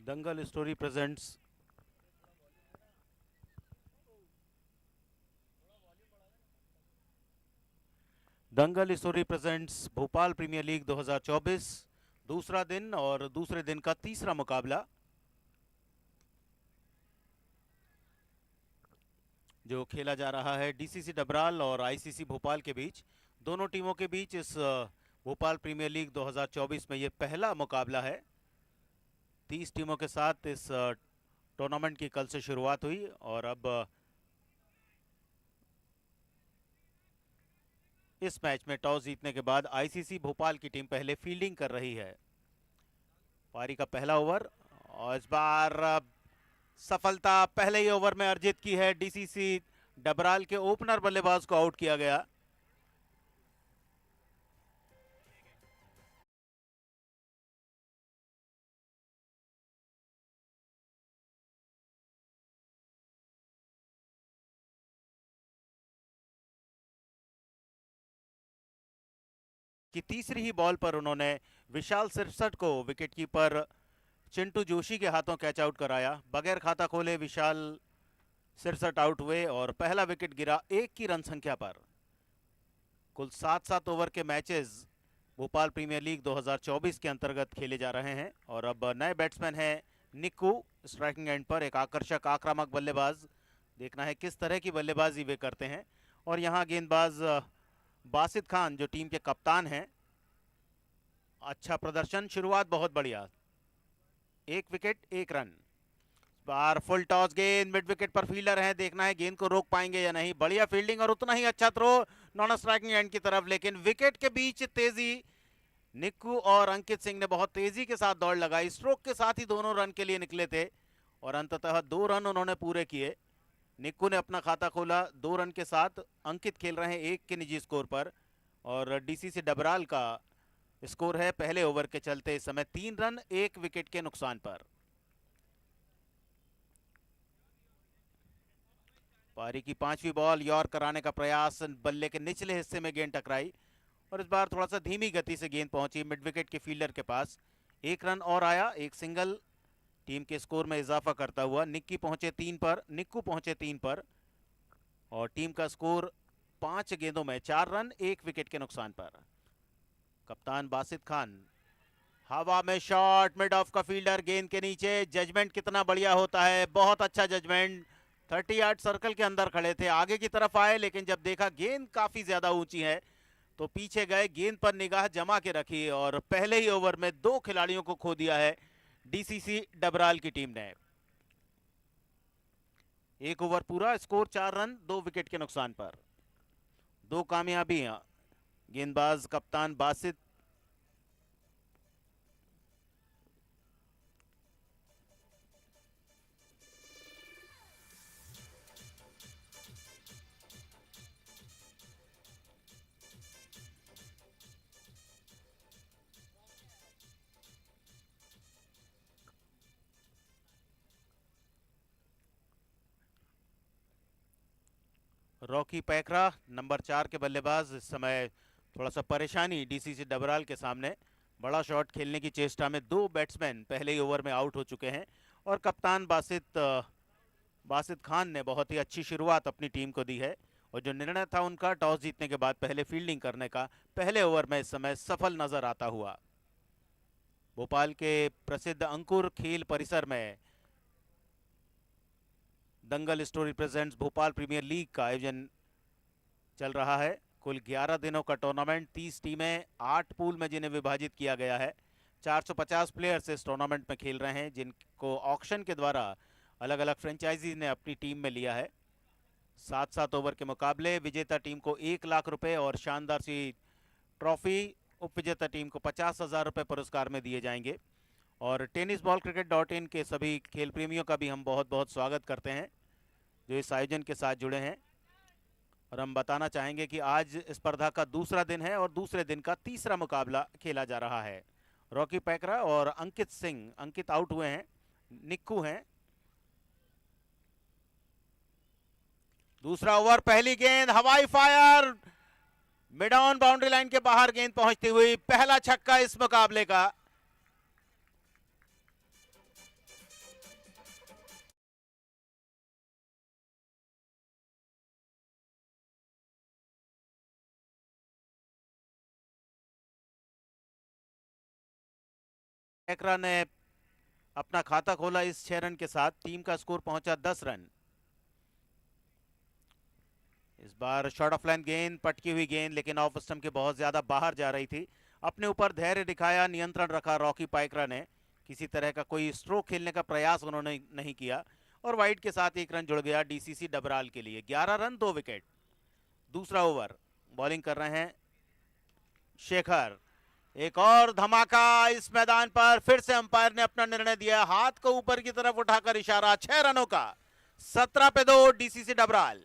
दंगल story presents Bhopal premier league 2024 दूसरा दिन और दूसरे दिन का तीसरा मुकाबला जो खेला जा रहा है डीसीसी डबराल और आईसीसी भोपाल के बीच। दोनों टीमों के बीच इस भोपाल प्रीमियर लीग 2024 में ये पहला मुकाबला है। 30 टीमों के साथ इस टूर्नामेंट की कल से शुरुआत हुई और अब इस मैच में टॉस जीतने के बाद आईसीसी भोपाल की टीम पहले फील्डिंग कर रही है। पारी का पहला ओवर और इस बार सफलता पहले ही ओवर में अर्जित की है। डीसीसी डबराल के ओपनर बल्लेबाज को आउट किया गया। कि तीसरी ही बॉल पर उन्होंने विशाल सिरसट को विकेटकीपर चिंटू जोशी के हाथों कैच आउट कराया। बगैर खाता खोले विशाल सिरसट आउट हुए और पहला विकेट गिरा एक की रन संख्या पर। कुल 7-7 ओवर के मैचेस भोपाल प्रीमियर लीग 2024 के अंतर्गत खेले जा रहे हैं और अब नए बैट्समैन हैं निक्कू स्ट्राइकिंग एंड पर, एक आकर्षक आक्रामक बल्लेबाज। देखना है किस तरह की बल्लेबाजी वे करते हैं। और यहाँ गेंदबाज बासित खान जो टीम के कप्तान हैं, अच्छा प्रदर्शन, शुरुआत बहुत बढ़िया। एक विकेट एक रन। बार फुल टॉस गेंद मिड विकेट पर फील्डर हैं, देखना है गेंद को रोक पाएंगे या नहीं। बढ़िया फील्डिंग और उतना ही अच्छा थ्रो नॉन स्ट्राइकिंग एंड की तरफ, लेकिन विकेट के बीच तेजी। निक्कू और अंकित सिंह ने बहुत तेजी के साथ दौड़ लगाई, स्ट्रोक के साथ ही दोनों रन के लिए निकले थे और अंततः 2 रन उन्होंने पूरे किए। निक्कू ने अपना खाता खोला 2 रन के साथ। अंकित खेल रहे हैं 1 के निजी स्कोर पर और डीसीसी डबराल का स्कोर है पहले ओवर के चलते इस समय 3 रन 1 विकेट के नुकसान पर। पारी की 5वीं बॉल, यॉर्क कराने का प्रयास, बल्ले के निचले हिस्से में गेंद टकराई और इस बार थोड़ा सा धीमी गति से गेंद पहुंची मिड विकेट के फील्डर के पास। 1 रन और आया, एक सिंगल टीम के स्कोर में इजाफा करता हुआ। निक्कू पहुंचे 3 पर और टीम का स्कोर 5 गेंदों में 4 रन 1 विकेट के नुकसान पर। कप्तान बासित खान, हवा में शॉट, मिड ऑफ का फील्डर गेंद के नीचे। जजमेंट कितना बढ़िया होता है, बहुत अच्छा जजमेंट। 30 यार्ड सर्कल के अंदर खड़े थे, आगे की तरफ आए लेकिन जब देखा गेंद काफी ज्यादा ऊंची है तो पीछे गए, गेंद पर निगाह जमा के रखी और पहले ही ओवर में 2 खिलाड़ियों को खो दिया है डीसीसी डबराल की टीम ने। 1 ओवर पूरा, स्कोर 4 रन 2 विकेट के नुकसान पर। 2 कामयाबियां गेंदबाज कप्तान बासित रॉकी पैकरा नंबर 4 के बल्लेबाज इस समय थोड़ा सा परेशानी डीसीसी डबराल के सामने। बड़ा शॉट खेलने की चेष्टा में 2 बैट्समैन पहले ही ओवर में आउट हो चुके हैं और कप्तान बासित खान ने बहुत ही अच्छी शुरुआत अपनी टीम को दी है और जो निर्णय था उनका टॉस जीतने के बाद पहले फील्डिंग करने का, पहले ओवर में इस समय सफल नजर आता हुआ। भोपाल के प्रसिद्ध अंकुर खेल परिसर में Dangal story presents Bhopal premier league का आयोजन चल रहा है। कुल 11 दिनों का टूर्नामेंट, 30 टीमें, 8 पूल में जिन्हें विभाजित किया गया है। 450 प्लेयर्स इस टूर्नामेंट में खेल रहे हैं जिनको ऑक्शन के द्वारा अलग अलग फ्रेंचाइजी ने अपनी टीम में लिया है। 7-7 ओवर के मुकाबले, विजेता टीम को 1 लाख रुपए और शानदार सी ट्रॉफी, उपविजेता टीम को 50,000 रुपए पुरस्कार में दिए जाएंगे। और टेनिस बॉल क्रिकेट .in के सभी खेल प्रेमियों का भी हम बहुत बहुत स्वागत करते हैं जो इस आयोजन के साथ जुड़े हैं। और हम बताना चाहेंगे कि आज स्पर्धा का दूसरा दिन है और दूसरे दिन का तीसरा मुकाबला खेला जा रहा है। रॉकी पैकरा और अंकित सिंह, अंकित आउट हुए हैं, निक्कू हैं। दूसरा ओवर, पहली गेंद, हवाई fire, mid on boundary line के बाहर गेंद पहुंचती हुई, पहला छक्का इस मुकाबले का। पायकरा ने अपना खाता खोला इस 6 रन के साथ। टीम का स्कोर पहुंचा 10 रन। इस बार शॉर्ट ऑफ लाइन गेंद, पटकी हुई गेंद, लेकिन ऑफ स्टंप के बहुत ज्यादा बाहर जा रही थी। अपने ऊपर धैर्य दिखाया, नियंत्रण रखा रॉकी पायकरा ने। किसी तरह का कोई स्ट्रोक खेलने का प्रयास उन्होंने नहीं किया और वाइड के साथ 1 रन जुड़ गया डीसीसी डबराल के लिए। 11 रन 2 विकेट। दूसरा ओवर, बॉलिंग कर रहे हैं शेखर। एक और धमाका इस मैदान पर। फिर से अंपायर ने अपना निर्णय दिया, हाथ को ऊपर की तरफ उठाकर इशारा। 6 रनों का 17 पे 2 डीसीसी डबराल।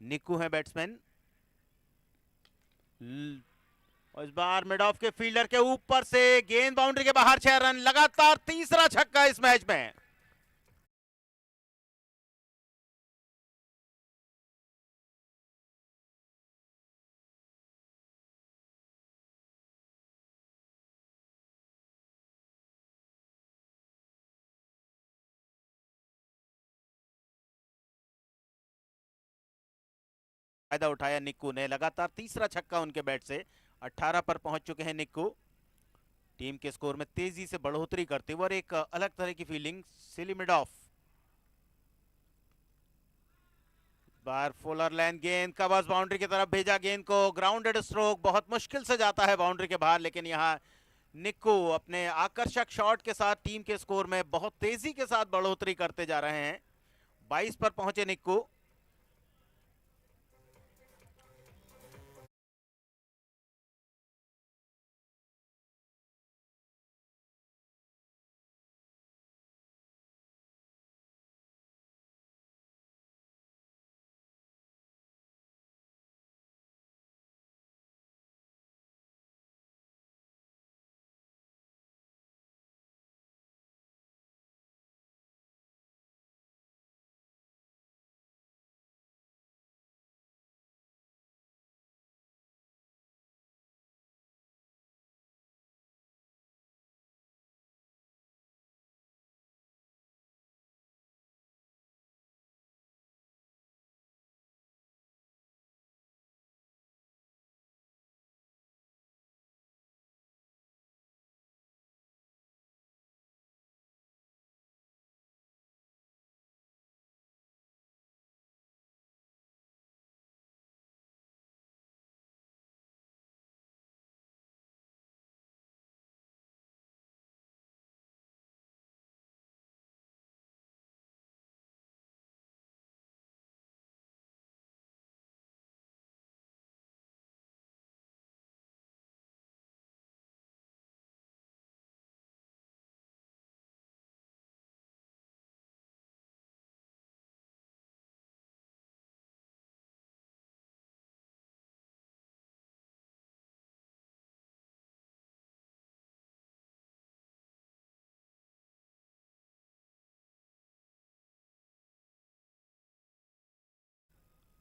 निक्कू है बैट्समैन। और इस बार मिड ऑफ के फील्डर के ऊपर से गेंद बाउंड्री के बाहर। 6 रन, लगातार तीसरा छक्का इस मैच में। फायदा उठाया निक्कू ने, लगातार तीसरा छक्का उनके बैट से। 18 पर पहुंच चुके हैं निक्कू। टीम के स्कोर में तेजी से बढ़ोतरी करते हुए और एक अलग तरह की fielding silly mid of. Bar Fuller line गेंद, कवर्स बाउंड्री की तरफ भेजा गेंद को। ग्राउंडेड स्ट्रोक, बहुत मुश्किल से जाता है बाउंड्री के बाहर, लेकिन यहां निक्कू अपने आकर्षक शॉट के साथ टीम के स्कोर में बहुत तेजी के साथ बढ़ोतरी करते जा रहे हैं। 22 पर पहुंचे निक्कू।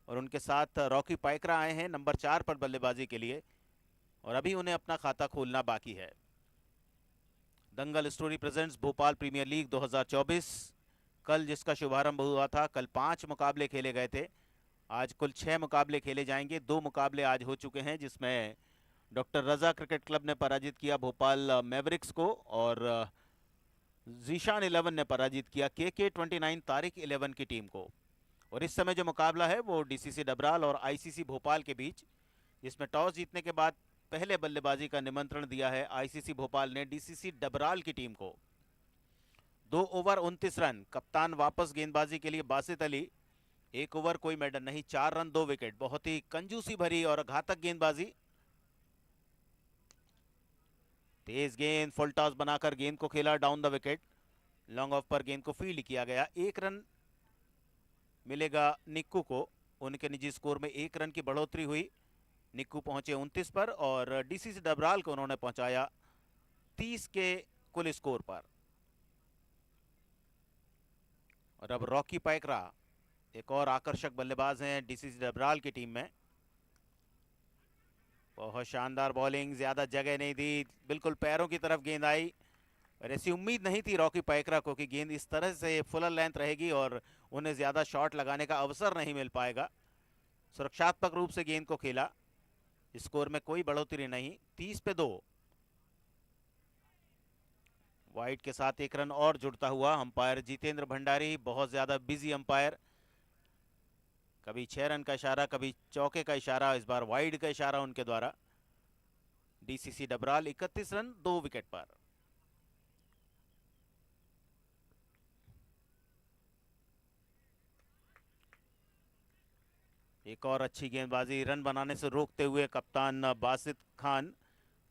और उनके साथ रॉकी पायकरा आए हैं नंबर 4 पर बल्लेबाजी के लिए, और अभी उन्हें अपना खाता खोलना बाकी है। Dangal story presents Bhopal premier league 2024, कल जिसका शुभारंभ हुआ था, कल 5 मुकाबले खेले गए थे। आज कुल 6 मुकाबले खेले जाएंगे। 2 मुकाबले आज हो चुके हैं, जिसमें डॉक्टर रजा क्रिकेट क्लब ने पराजित किया भोपाल मैवरिक्स को, और जीशान 11 ने पराजित किया के 29 तारिक 11 की टीम को। और इस समय जो मुकाबला है वो डीसीसी डबराल और आईसीसी भोपाल के बीच, जिसमें टॉस जीतने के बाद पहले बल्लेबाजी का निमंत्रण दिया है आईसीसी भोपाल ने डीसीसी डबराल की टीम को। 2 ओवर 29 रन, कप्तान वापस गेंदबाजी के लिए बासित अली। 1 ओवर कोई मेडन नहीं, 4 रन 2 विकेट। बहुत ही कंजूसी भरी और घातक गेंदबाजी। तेज गेंद, फुल टॉस बनाकर गेंद को खेला down the wicket. Long off पर गेंद को फील्ड किया गया। 1 रन मिलेगा निक्कू को। उनके निजी स्कोर में 1 रन की बढ़ोतरी हुई। निक्कू पहुंचे 29 पर और डीसीसी डबराल को उन्होंने पहुंचाया 30 के कुल स्कोर पर। और अब रॉकी पैकरा एक और आकर्षक बल्लेबाज हैं डीसीसी डबराल की टीम में। बहुत शानदार बॉलिंग, ज्यादा जगह नहीं दी, बिल्कुल पैरों की तरफ गेंद आई। और ऐसी उम्मीद नहीं थी रॉकी पैकरा को कि गेंद इस तरह से फुल लेंथ रहेगी और उन्हें ज्यादा शॉट लगाने का अवसर नहीं मिल पाएगा। सुरक्षात्मक रूप से गेंद को खेला। स्कोर में कोई बढ़ोतरी नहीं, 30 पे 2। वाइड के साथ 1 रन और जुड़ता हुआ। अंपायर जितेंद्र भंडारी बहुत ज्यादा बिजी अंपायर, कभी 6 रन का इशारा, कभी चौके का इशारा, इस बार वाइड का इशारा उनके द्वारा। डीसीसी डबराल 31 रन 2 विकेट पर। एक और अच्छी गेंदबाजी, रन बनाने से रोकते हुए कप्तान बासित खान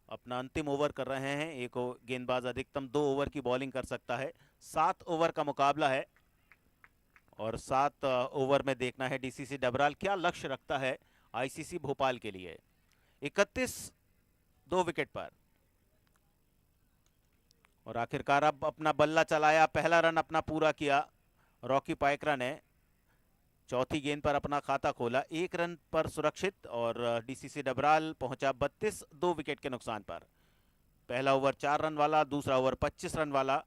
अपना अंतिम ओवर कर रहे हैं। एक गेंदबाज अधिकतम 2 ओवर की बॉलिंग कर सकता है। 7 ओवर का मुकाबला है और 7 ओवर में देखना है डीसीसी डबराल क्या लक्ष्य रखता है आईसीसी भोपाल के लिए। 31 2 विकेट पर। और आखिरकार अब अपना बल्ला चलाया, पहला रन अपना पूरा किया रॉकी पैकरा ने। चौथी गेंद पर अपना खाता खोला, 1 रन पर सुरक्षित और डीसीसी डबराल पहुंचा 32 2 विकेट के नुकसान पर। पहला ओवर 4 रन वाला, दूसरा ओवर 25 रन वाला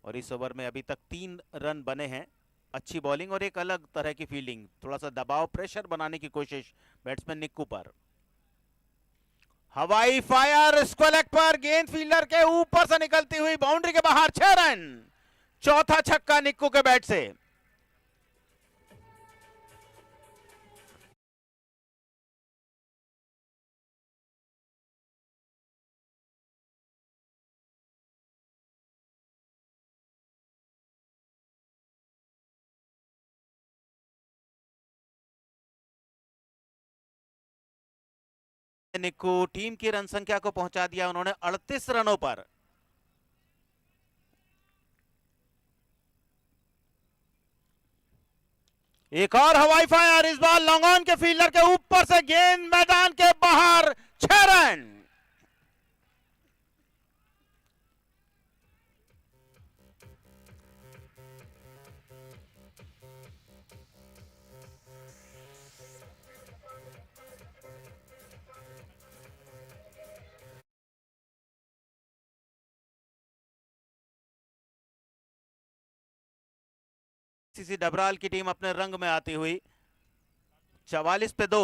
और इस ओवर में अभी तक 3 रन बने हैं। अच्छी बॉलिंग और एक अलग तरह की फील्डिंग, थोड़ा सा दबाव, प्रेशर बनाने की कोशिश बैट्समैन निक्कू पर। हवाई फायर, स्क्वायर लेग पर गेंद फील्डर के ऊपर से निकलती हुई बाउंड्री के बाहर, 6 रन। चौथा छक्का निक्कू के बैट से। निक्कू टीम की रन संख्या को पहुंचा दिया उन्होंने 38 रनों पर। एक और हवाई फायर, इस बार लॉन्ग ऑन के फील्डर के ऊपर से गेंद मैदान के बाहर, 6 रन। डीसीसी डबराल की टीम अपने रंग में आती हुई। 44 पे 2,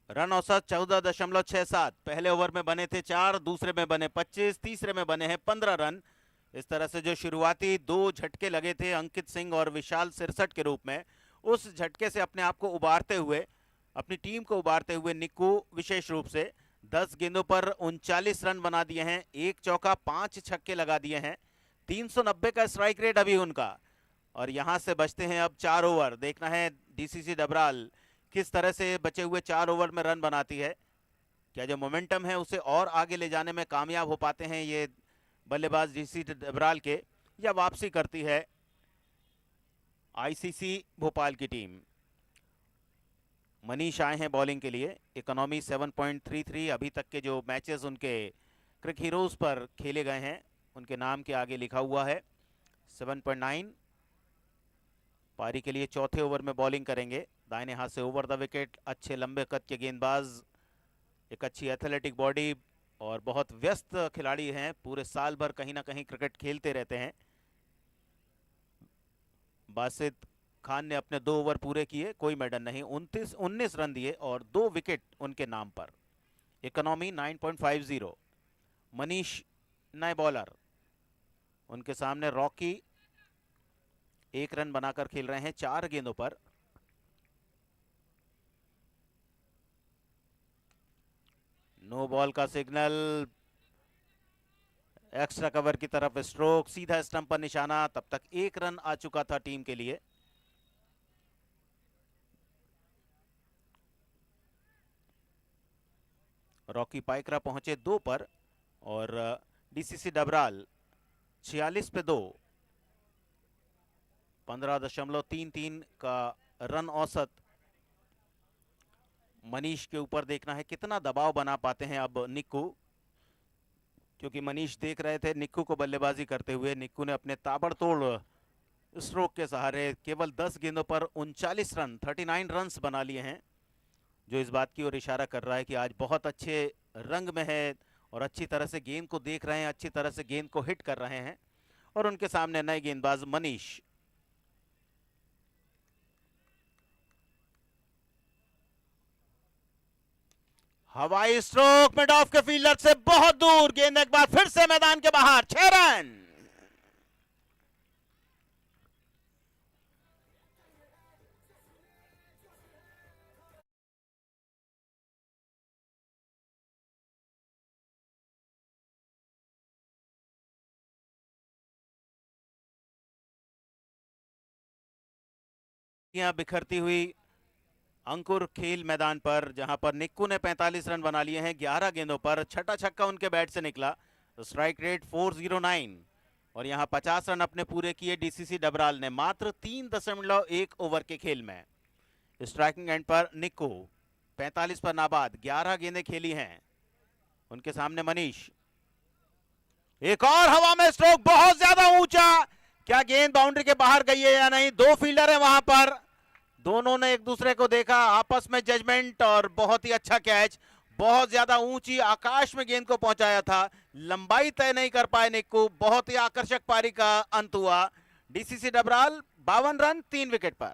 रन औसत 14.67। पहले ओवर में बने थे 4, दूसरे में बने 25, तीसरे में बने हैं 15 रन। इस तरह से जो शुरुआती 2 झटके लगे थे अंकित सिंह और विशाल सिरसट के रूप में, उस झटके से अपने आप को उबारते हुए, अपनी टीम को उबारते हुए निक्कू विशेष रूप से 10 गेंदों पर 39 रन बना दिए हैं, 1 चौका 5 छक्के लगा दिए हैं। 390 का स्ट्राइक रेट अभी उनका। और यहां से बचते हैं अब 4 ओवर। देखना है डीसीसी डबराल किस तरह से बचे हुए 4 ओवर में रन बनाती है। क्या जो मोमेंटम है उसे और आगे ले जाने में कामयाब हो पाते हैं ये बल्लेबाज डीसीसी डबराल के, या वापसी करती है आईसीसी भोपाल की टीम। मनीष आए हैं बॉलिंग के लिए। इकोनॉमी 7.33। अभी तक के जो मैचेस उनके क्रिक हीरोज पर खेले गए हैं उनके नाम के आगे लिखा हुआ है 7.9। पारी के लिए चौथे ओवर में बॉलिंग करेंगे। दाहिने हाथ से ओवर द विकेट, अच्छे लंबे कद के गेंदबाज, एक अच्छी एथलेटिक बॉडी और बहुत व्यस्त खिलाड़ी हैं। पूरे साल भर कहीं ना कहीं क्रिकेट खेलते रहते हैं। बासित खान ने अपने 2 ओवर पूरे किए, कोई मेडल नहीं, 19 रन दिए और 2 विकेट उनके नाम पर। इकोनॉमी 9.50। मनीष नए बॉलर। उनके सामने रॉकी 1 रन बनाकर खेल रहे हैं 4 गेंदों पर। नो बॉल का सिग्नल, एक्स्ट्रा कवर की तरफ स्ट्रोक, सीधा स्टंप पर निशाना। तब तक 1 रन आ चुका था टीम के लिए। रॉकी पाइकरा पहुंचे 2 पर और डीसीसी डबराल 46 पे 2, 15.33 का रन औसत। मनीष के ऊपर देखना है कितना दबाव बना पाते हैं अब निक्कू, क्योंकि मनीष देख रहे थे निक्कू को बल्लेबाजी करते हुए। निक्कू ने अपने ताबड़तोड़ स्ट्रोक के सहारे केवल 10 गेंदों पर 39 रन, 39 रन्स बना लिए हैं, जो इस बात की ओर इशारा कर रहा है कि आज बहुत अच्छे रंग में है और अच्छी तरह से गेंद को देख रहे हैं, अच्छी तरह से गेंद को हिट कर रहे हैं। और उनके सामने नए गेंदबाज मनीष। हवाई स्ट्रोक मिड ऑफ के फील्डर से बहुत दूर, गेंद एक बार फिर से मैदान के बाहर। 6 रन। बिखरती हुई अंकुर खेल मैदान पर, जहां पर निक्कू ने 45 रन बना लिए हैं 11 गेंदों पर। छठा छक्का उनके बैट से निकला। स्ट्राइक रेट 409 और यहां 50 रन अपने पूरे किए डीसीसी डबराल ने मात्र 3.1 ओवर के खेल में। स्ट्राइकिंग एंड पर निक्कू 45 पर नाबाद, 11 गेंदें खेली हैं। उनके सामने मनीष, एक और हवा में स्ट्रोक, बहुत ज्यादा ऊंचा। क्या गेंद बाउंड्री के बाहर गई है या नहीं? 2 फील्डर है वहां पर, दोनों ने एक दूसरे को देखा, आपस में जजमेंट, और बहुत ही अच्छा कैच। बहुत ज्यादा ऊंची आकाश में गेंद को पहुंचाया था, लंबाई तय नहीं कर पाए निक्कू। बहुत ही आकर्षक पारी का अंत हुआ। डीसीसी डबराल 52 रन 3 विकेट पर।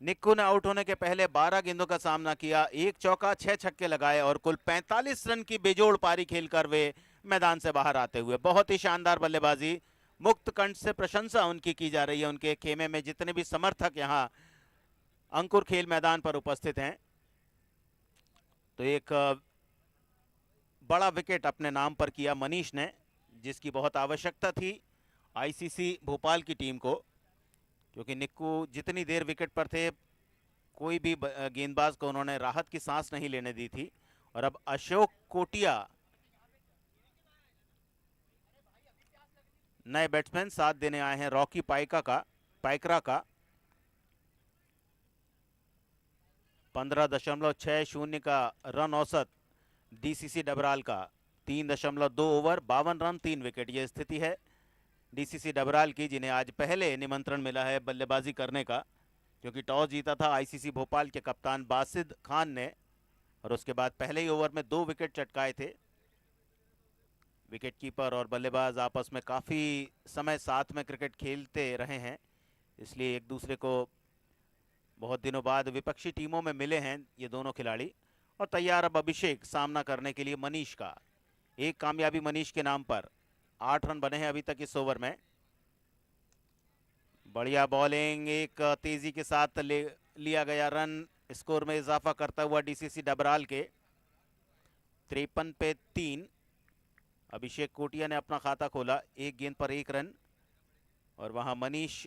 निक्कू ने आउट होने के पहले 12 गेंदों का सामना किया, 1 चौका 6 छक्के लगाए और कुल 45 रन की बेजोड़ पारी खेलकर वे मैदान से बाहर आते हुए। बहुत ही शानदार बल्लेबाजी, मुक्त कंठ से प्रशंसा उनकी की जा रही है। उनके खेमे में जितने भी समर्थक यहां अंकुर खेल मैदान पर उपस्थित हैं, तो एक बड़ा विकेट अपने नाम पर किया मनीष ने, जिसकी बहुत आवश्यकता थी आईसीसी भोपाल की टीम को, क्योंकि निक्कू जितनी देर विकेट पर थे कोई भी गेंदबाज को उन्होंने राहत की सांस नहीं लेने दी थी। और अब अशोक कोटिया नए बैट्समैन साथ देने आए हैं रॉकी पाइकरा का। 15.60 का रन औसत डीसीसी डबराल का, 3.2 ओवर 52 रन 3 विकेट। ये स्थिति है डीसीसी डबराल की, जिन्हें आज पहले निमंत्रण मिला है बल्लेबाजी करने का, क्योंकि टॉस जीता था आईसीसी भोपाल के कप्तान बासिद खान ने और उसके बाद पहले ही ओवर में 2 विकेट चटकाए थे। विकेट कीपर और बल्लेबाज आपस में काफ़ी समय साथ में क्रिकेट खेलते रहे हैं, इसलिए एक दूसरे को बहुत दिनों बाद विपक्षी टीमों में मिले हैं ये दोनों खिलाड़ी। और तैयार अब अभिषेक सामना करने के लिए मनीष का। एक कामयाबी मनीष के नाम पर, 8 रन बने हैं अभी तक इस ओवर में। बढ़िया बॉलिंग, एक तेजी के साथ लिया गया रन, स्कोर में इजाफा करता हुआ डीसीसी डबराल के 53 पे 3। अभिषेक कोटिया ने अपना खाता खोला, 1 गेंद पर 1 रन, और वहां मनीष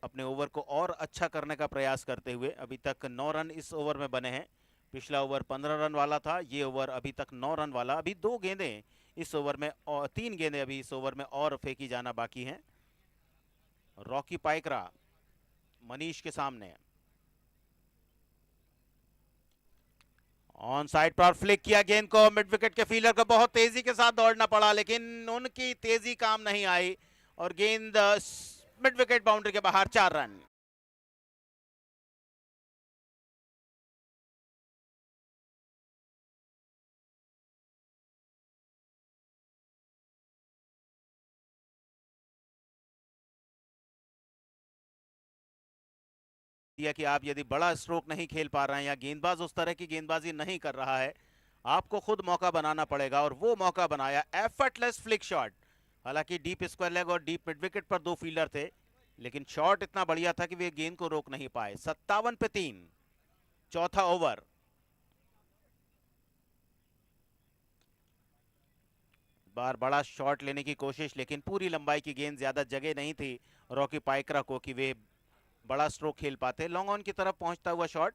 अपने ओवर को और अच्छा करने का प्रयास करते हुए। अभी तक 9 रन इस ओवर में बने हैं। पिछला ओवर 15 रन वाला था, ये ओवर अभी तक 9 रन वाला। अभी 2 गेंदें इस ओवर में और 3 गेंदें अभी इस ओवर में और फेंकी जाना बाकी हैं। रॉकी पाइकरा मनीष के सामने, ऑन साइड पर फ्लिक किया गेंद को, मिड विकेट के फील्डर को बहुत तेजी के साथ दौड़ना पड़ा, लेकिन उनकी तेजी काम नहीं आई और गेंद मिड विकेट बाउंड्री के बाहर। 4 रन। दिया कि आप यदि बड़ा स्ट्रोक नहीं खेल पा रहे हैं या गेंदबाज उस तरह की गेंदबाजी नहीं कर रहा है, आपको खुद मौका बनाना पड़ेगा, और वो मौका बनाया। एफर्टलेस फ्लिक शॉट, हालांकि डीप स्क्वायर लेग और डीप मिड विकेट पर 2 फील्डर थे, लेकिन शॉट इतना बढ़िया था कि वे गेंद को रोक नहीं पाए। 57 पे 3, चौथा ओवर। बार बड़ा शॉट लेने की कोशिश, लेकिन पूरी लंबाई की गेंद, ज्यादा जगह नहीं थी रॉकी पाइकरा को कि वे बड़ा स्ट्रोक खेल पाते। लॉन्ग ऑन की तरफ पहुंचता हुआ शॉट,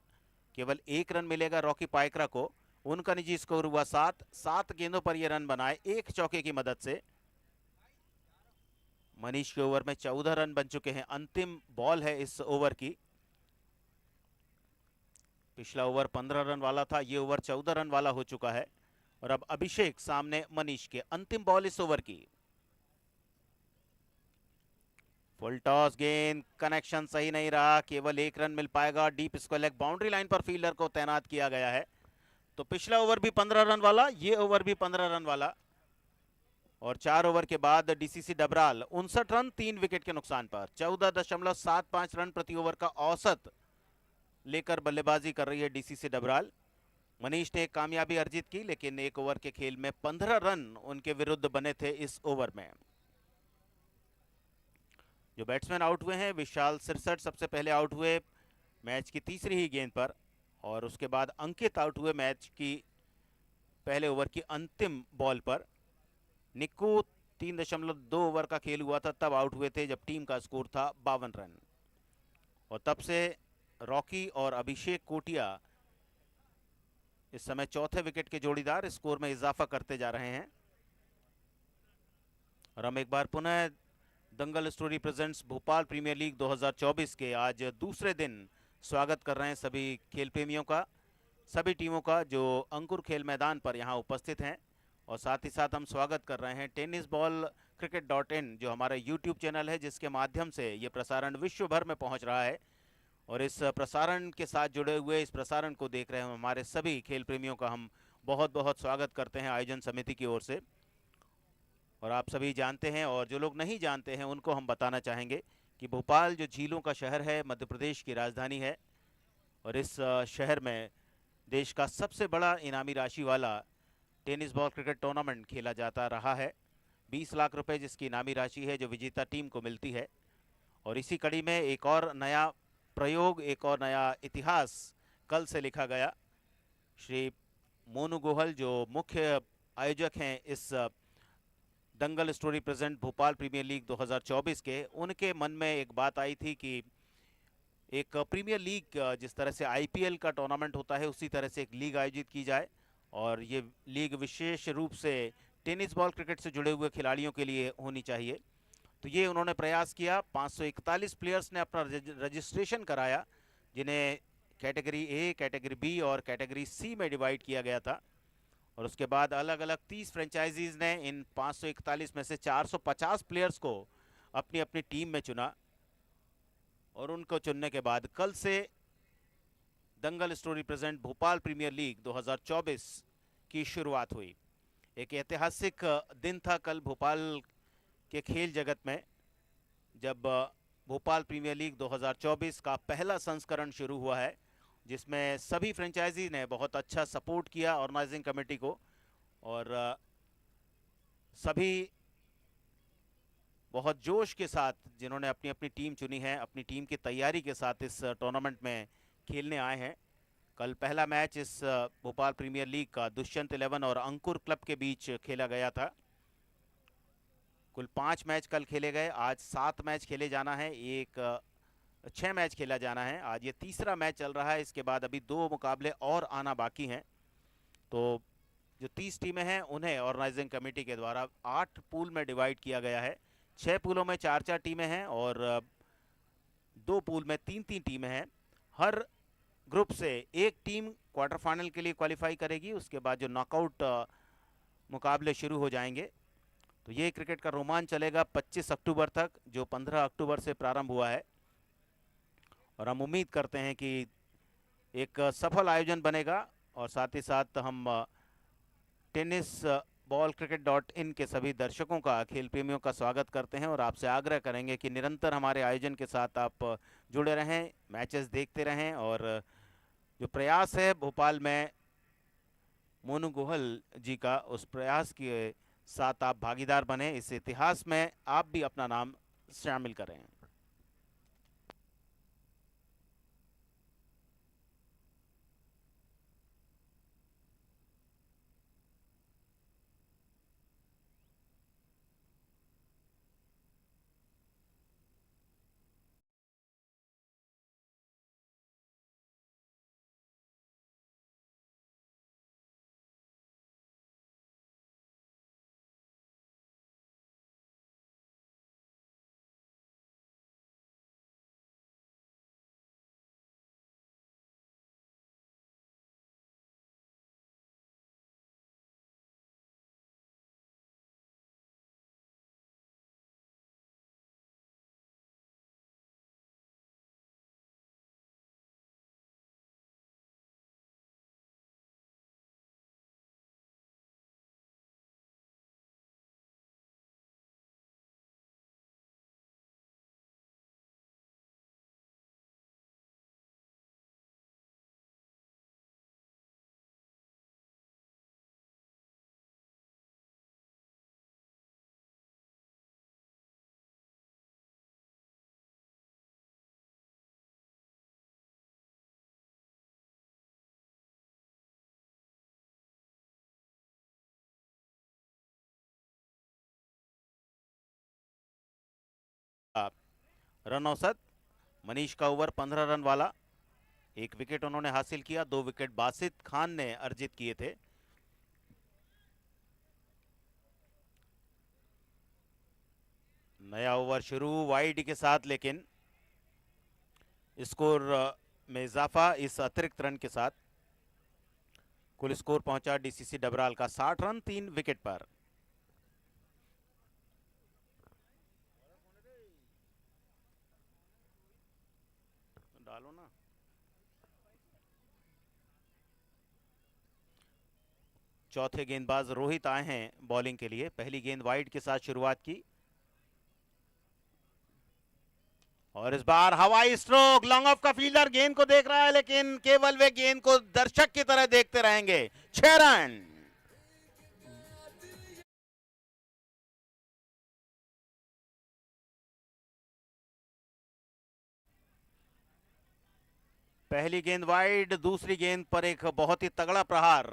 केवल 1 रन मिलेगा रॉकी पाइकरा को। उनका निजी स्कोर हुआ 7। 7 गेंदों पर ये रन बनाए, 1 चौके की मदद से। मनीष के ओवर में 14 रन बन चुके हैं। अंतिम बॉल है इस ओवर की। पिछला ओवर 15 रन वाला था, ये ओवर 14 रन वाला हो चुका है। और अब अभिषेक सामने मनीष के। अंतिम बॉल इस ओवर की। फुल टॉस गेंद, कनेक्शन सही नहीं रहा, केवल 1 रन मिल पाएगा। Deep square leg, boundary line पर फील्डर को तैनात किया गया है। तो पिछला ओवर भी 15 रन वाला, ये ओवर भी 15 रन वाला। और 4 ओवर के बाद डीसीसी डबराल 59 रन 3 विकेट के नुकसान पर 14.75 रन प्रति ओवर का औसत लेकर बल्लेबाजी कर रही है डीसीसी डबराल। मनीष ने एक कामयाबी अर्जित की, लेकिन 1 ओवर के खेल में 15 रन उनके विरुद्ध बने थे इस ओवर में। जो बैट्समैन आउट हुए हैं, विशाल सिरसट सबसे पहले आउट हुए मैच की तीसरी ही गेंद पर, और उसके बाद अंकित आउट हुए मैच की पहले ओवर की अंतिम बॉल पर। निक्कू 3.2 ओवर का खेल हुआ था तब आउट हुए थे, जब टीम का स्कोर था 52 रन। और तब से रॉकी और अभिषेक कोटिया इस समय चौथे विकेट के जोड़ीदार स्कोर में इजाफा करते जा रहे हैं। और हम एक बार पुनः Dangal story presents Bhopal premier league 2024 के आज दूसरे दिन स्वागत कर रहे हैं सभी खेल प्रेमियों का, सभी टीमों का जो अंकुर खेल मैदान पर यहाँ उपस्थित हैं। और साथ ही साथ हम स्वागत कर रहे हैं टेनिस बॉल cricket.in, जो हमारा यूट्यूब चैनल है, जिसके माध्यम से ये प्रसारण विश्व भर में पहुँच रहा है। और इस प्रसारण के साथ जुड़े हुए, इस प्रसारण को देख रहे हैं हमारे सभी खेल प्रेमियों का हम बहुत बहुत स्वागत करते हैं आयोजन समिति की ओर से। और आप सभी जानते हैं, और जो लोग नहीं जानते हैं उनको हम बताना चाहेंगे कि भोपाल जो झीलों का शहर है, मध्य प्रदेश की राजधानी है। और इस शहर में देश का सबसे बड़ा इनामी राशि वाला टेनिस बॉल क्रिकेट टूर्नामेंट खेला जाता रहा है। 20 लाख रुपए जिसकी इनामी राशि है, जो विजेता टीम को मिलती है। और इसी कड़ी में एक और नया प्रयोग, एक और नया इतिहास कल से लिखा गया। श्री मोनू गोहल जो मुख्य आयोजक हैं इस Dangal story present Bhopal premier league 2024 के, उनके मन में एक बात आई थी कि एक प्रीमियर लीग, जिस तरह से आईपीएल का टूर्नामेंट होता है, उसी तरह से एक लीग आयोजित की जाए। और ये लीग विशेष रूप से टेनिस बॉल क्रिकेट से जुड़े हुए खिलाड़ियों के लिए होनी चाहिए। तो ये उन्होंने प्रयास किया। 541 प्लेयर्स ने अपना रजिस्ट्रेशन कराया, जिन्हें कैटेगरी ए, कैटेगरी बी और कैटेगरी सी में डिवाइड किया गया था। और उसके बाद अलग अलग 30 फ्रेंचाइजीज ने इन 541 में से 450 प्लेयर्स को अपनी अपनी टीम में चुना। और उनको चुनने के बाद कल से Dangal story present Bhopal premier league 2024 की शुरुआत हुई। एक ऐतिहासिक दिन था कल भोपाल के खेल जगत में, जब भोपाल प्रीमियर लीग 2024 का पहला संस्करण शुरू हुआ है, जिसमें सभी फ्रेंचाइजी ने बहुत अच्छा सपोर्ट किया ऑर्गेनाइजिंग कमेटी को। और सभी बहुत जोश के साथ, जिन्होंने अपनी अपनी टीम चुनी है, अपनी टीम की तैयारी के साथ इस टूर्नामेंट में खेलने आए हैं। कल पहला मैच इस भोपाल प्रीमियर लीग का दुष्यंत 11 और अंकुर क्लब के बीच खेला गया था। कुल 5 मैच कल खेले गए, आज 7 मैच खेले जाना है, 6 मैच खेला जाना है। आज ये तीसरा मैच चल रहा है, इसके बाद अभी 2 मुकाबले और आना बाकी हैं। तो जो 30 टीमें हैं उन्हें ऑर्गेनाइजिंग कमेटी के द्वारा 8 पूल में डिवाइड किया गया है। 6 पूलों में 4-4 टीमें हैं और 2 पूल में 3-3 टीमें हैं। हर ग्रुप से एक टीम क्वार्टर फाइनल के लिए क्वालिफाई करेगी, उसके बाद जो नॉकआउट मुकाबले शुरू हो जाएंगे। तो ये क्रिकेट का रोमांच चलेगा 25 अक्टूबर तक, जो 15 अक्टूबर से प्रारंभ हुआ है। और हम उम्मीद करते हैं कि एक सफल आयोजन बनेगा, और साथ ही साथ हम टेनिस ballcricket.in के सभी दर्शकों का, खेल प्रेमियों का स्वागत करते हैं और आपसे आग्रह करेंगे कि निरंतर हमारे आयोजन के साथ आप जुड़े रहें, मैचेस देखते रहें और जो प्रयास है भोपाल में मोनू गोहल जी का, उस प्रयास के साथ आप भागीदार बने, इस इतिहास में आप भी अपना नाम शामिल करें। रन औसत, मनीष का ओवर 15 रन वाला, 1 विकेट उन्होंने हासिल किया, 2 विकेट बासित खान ने अर्जित किए थे। नया ओवर शुरू वाइड के साथ, लेकिन स्कोर में इजाफा इस अतिरिक्त रन के साथ। कुल स्कोर पहुंचा डीसीसी डबराल का 60 रन 3 विकेट पर। डालो ना। चौथे गेंदबाज रोहित आए हैं बॉलिंग के लिए, पहली गेंद वाइड के साथ शुरुआत की और इस बार हवाई स्ट्रोक, लॉन्ग ऑफ का फील्डर गेंद को देख रहा है, लेकिन केवल वे गेंद को दर्शक की तरह देखते रहेंगे। 6 रन। पहली गेंद वाइड, दूसरी गेंद पर एक बहुत ही तगड़ा प्रहार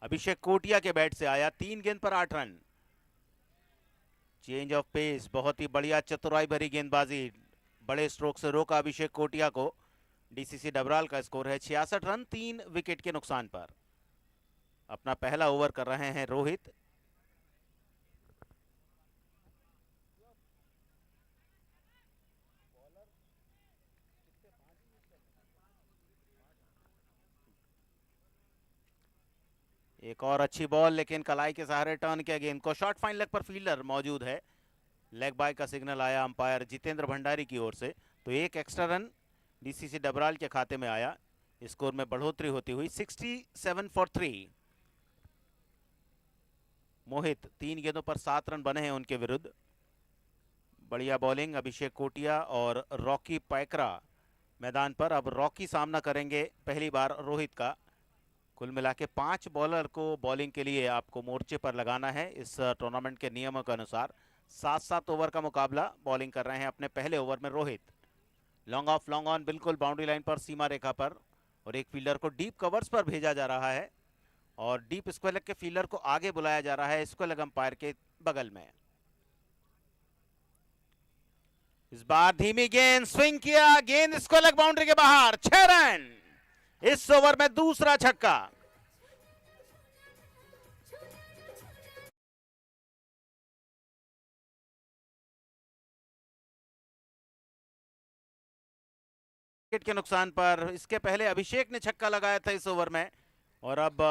अभिषेक कोटिया के बैट से आया। 3 गेंद पर 8 रन। चेंज ऑफ पेस, बहुत ही बढ़िया चतुराई भरी गेंदबाजी, बड़े स्ट्रोक से रोका अभिषेक कोटिया को। डीसीसी डबराल का स्कोर है 66 रन 3 विकेट के नुकसान पर। अपना पहला ओवर कर रहे हैं रोहित। एक और अच्छी बॉल, लेकिन कलाई के सहारे टर्न किया गेंद को। शॉर्ट फाइन लेग पर फील्डर मौजूद है। लेग बाय का सिग्नल आया अंपायर जितेंद्र भंडारी की ओर से, तो एक एक्स्ट्रा रन डीसीसी डबराल के खाते में आया। स्कोर में बढ़ोतरी होती हुई 67 फॉर 3। मोहित 3 गेंदों पर 7 रन बने हैं उनके विरुद्ध। बढ़िया बॉलिंग अभिषेक कोटिया और रॉकी पैकरा मैदान पर। अब रॉकी सामना करेंगे पहली बार रोहित का। कुल मिला के 5 बॉलर को बॉलिंग के लिए आपको मोर्चे पर लगाना है इस टूर्नामेंट के नियमों के अनुसार। 7-7 ओवर का मुकाबला। बॉलिंग कर रहे हैं अपने पहले ओवर में Rohit. Long off long on, बिल्कुल बाउंड्री लाइन पर, सीमा रेखा पर, और एक फील्डर को डीप कवर्स पर भेजा जा रहा है और डीप स्क्वायर लेग के फील्डर को आगे बुलाया जा रहा है स्क्वायर लेग अंपायर के बगल में। इस बार धीमी गेंद, स्विंग किया, गेंद स्क्वायर लेग बाउंड्री के बाहर। 6 रन। इस ओवर में दूसरा छक्का। विकेट के नुकसान पर। इसके पहले अभिषेक ने छक्का लगाया था इस ओवर में, और अब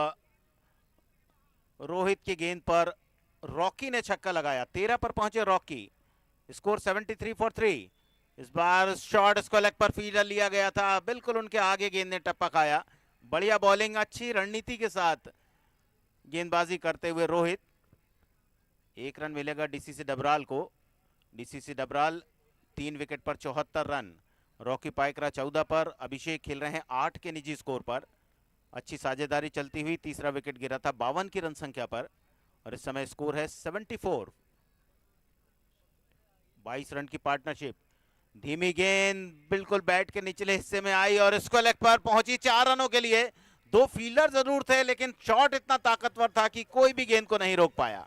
रोहित की गेंद पर रॉकी ने छक्का लगाया। 13 पर पहुंचे रॉकी। Score 73 for 3। इस बार शॉर्ट स्क्वायर लेग पर फील्डर लिया गया था, बिल्कुल उनके आगे गेंद ने टप्पा खाया। बढ़िया बॉलिंग, अच्छी रणनीति के साथ गेंदबाजी करते हुए रोहित। 1 रन मिलेगा डीसीसी डबराल को। डीसीसी डबराल 3 विकेट पर 74 रन। रॉकी पाइकरा 14 पर, अभिषेक खेल रहे हैं 8 के निजी स्कोर पर। अच्छी साझेदारी चलती हुई तीसरा विकेट गिरा था 52 की रन संख्या पर और इस समय स्कोर है 74। 22 रन की पार्टनरशिप। धीमी गेंद बिल्कुल बैट के निचले हिस्से में आई और इसको लेग पर पहुंची 4 रनों के लिए। 2 फील्डर जरूर थे लेकिन शॉट इतना ताकतवर था कि कोई भी गेंद को नहीं रोक पाया।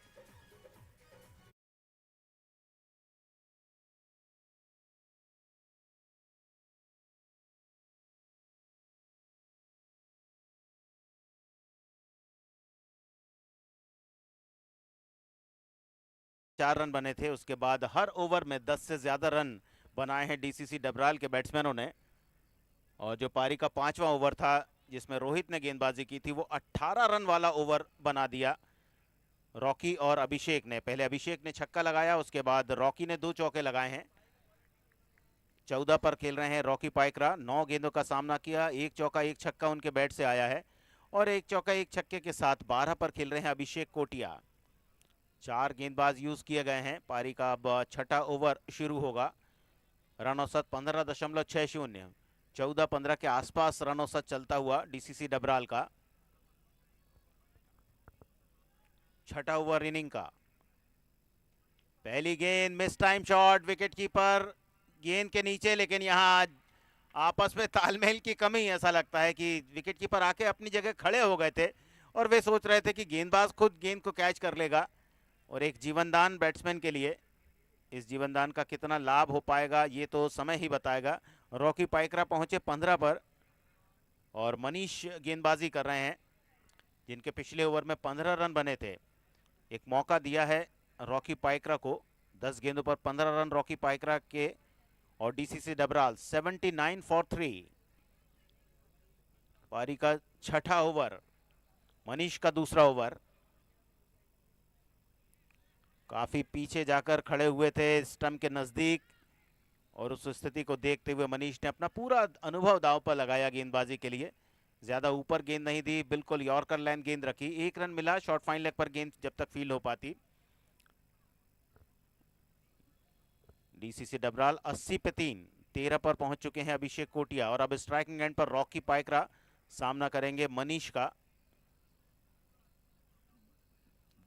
चार रन बने थे, उसके बाद हर ओवर में 10 से ज्यादा रन बनाए हैं डीसीसी डबराल के बैट्समैनों ने। और जो पारी का 5वां ओवर था जिसमें रोहित ने गेंदबाजी की थी, वो 18 रन वाला ओवर बना दिया रॉकी और अभिषेक ने। पहले अभिषेक ने छक्का लगाया, उसके बाद रॉकी ने 2 चौके लगाए हैं। 14 पर खेल रहे हैं रॉकी पाइकरा। 9 गेंदों का सामना किया, 1 चौका 1 छक्का उनके बैट से आया है और 1 चौका 1 छक्के के साथ 12 पर खेल रहे हैं अभिषेक कोटिया। 4 गेंदबाज यूज किए गए हैं। पारी का अब 6ठा ओवर शुरू होगा। रन औसत 15.60, 14-15 के आसपास रन औसत चलता हुआ डीसीसी डबराल का। 6ठा ओवर इनिंग का। पहली गेंद miss time shot, wicket keeper गेंद के नीचे, लेकिन यहां आपस में तालमेल की कमी। ऐसा लगता है कि विकेट कीपर आके अपनी जगह खड़े हो गए थे और वे सोच रहे थे कि गेंदबाज खुद गेंद को कैच कर लेगा। और एक जीवनदान बैट्समैन के लिए इस जीवनदान का कितना लाभ हो पाएगा ये तो समय ही बताएगा। रॉकी पाइकरा पहुंचे 15 पर और मनीष गेंदबाजी कर रहे हैं जिनके पिछले ओवर में 15 रन बने थे। एक मौका दिया है रॉकी पाइकरा को। 10 गेंदों पर 15 रन रॉकी पाइकरा के और डीसीसी डबराल 79 फॉर 3। पारी का 6ठा ओवर, मनीष का दूसरा ओवर। काफी पीछे जाकर खड़े हुए थे स्टंप के नजदीक और उस स्थिति को देखते हुए मनीष ने अपना पूरा अनुभव दांव पर लगाया गेंदबाजी के लिए। ज्यादा ऊपर गेंद नहीं दी, बिल्कुल यॉर्कर लाइन गेंद रखी। 1 रन मिला शॉर्ट फाइन लेग पर गेंद जब तक फील हो पाती। डीसीसी डबराल 80 पे 3, 13 पर पहुंच चुके हैं अभिषेक कोटिया और अब स्ट्राइकिंग एंड पर रॉकी पाइकरा सामना करेंगे मनीष का।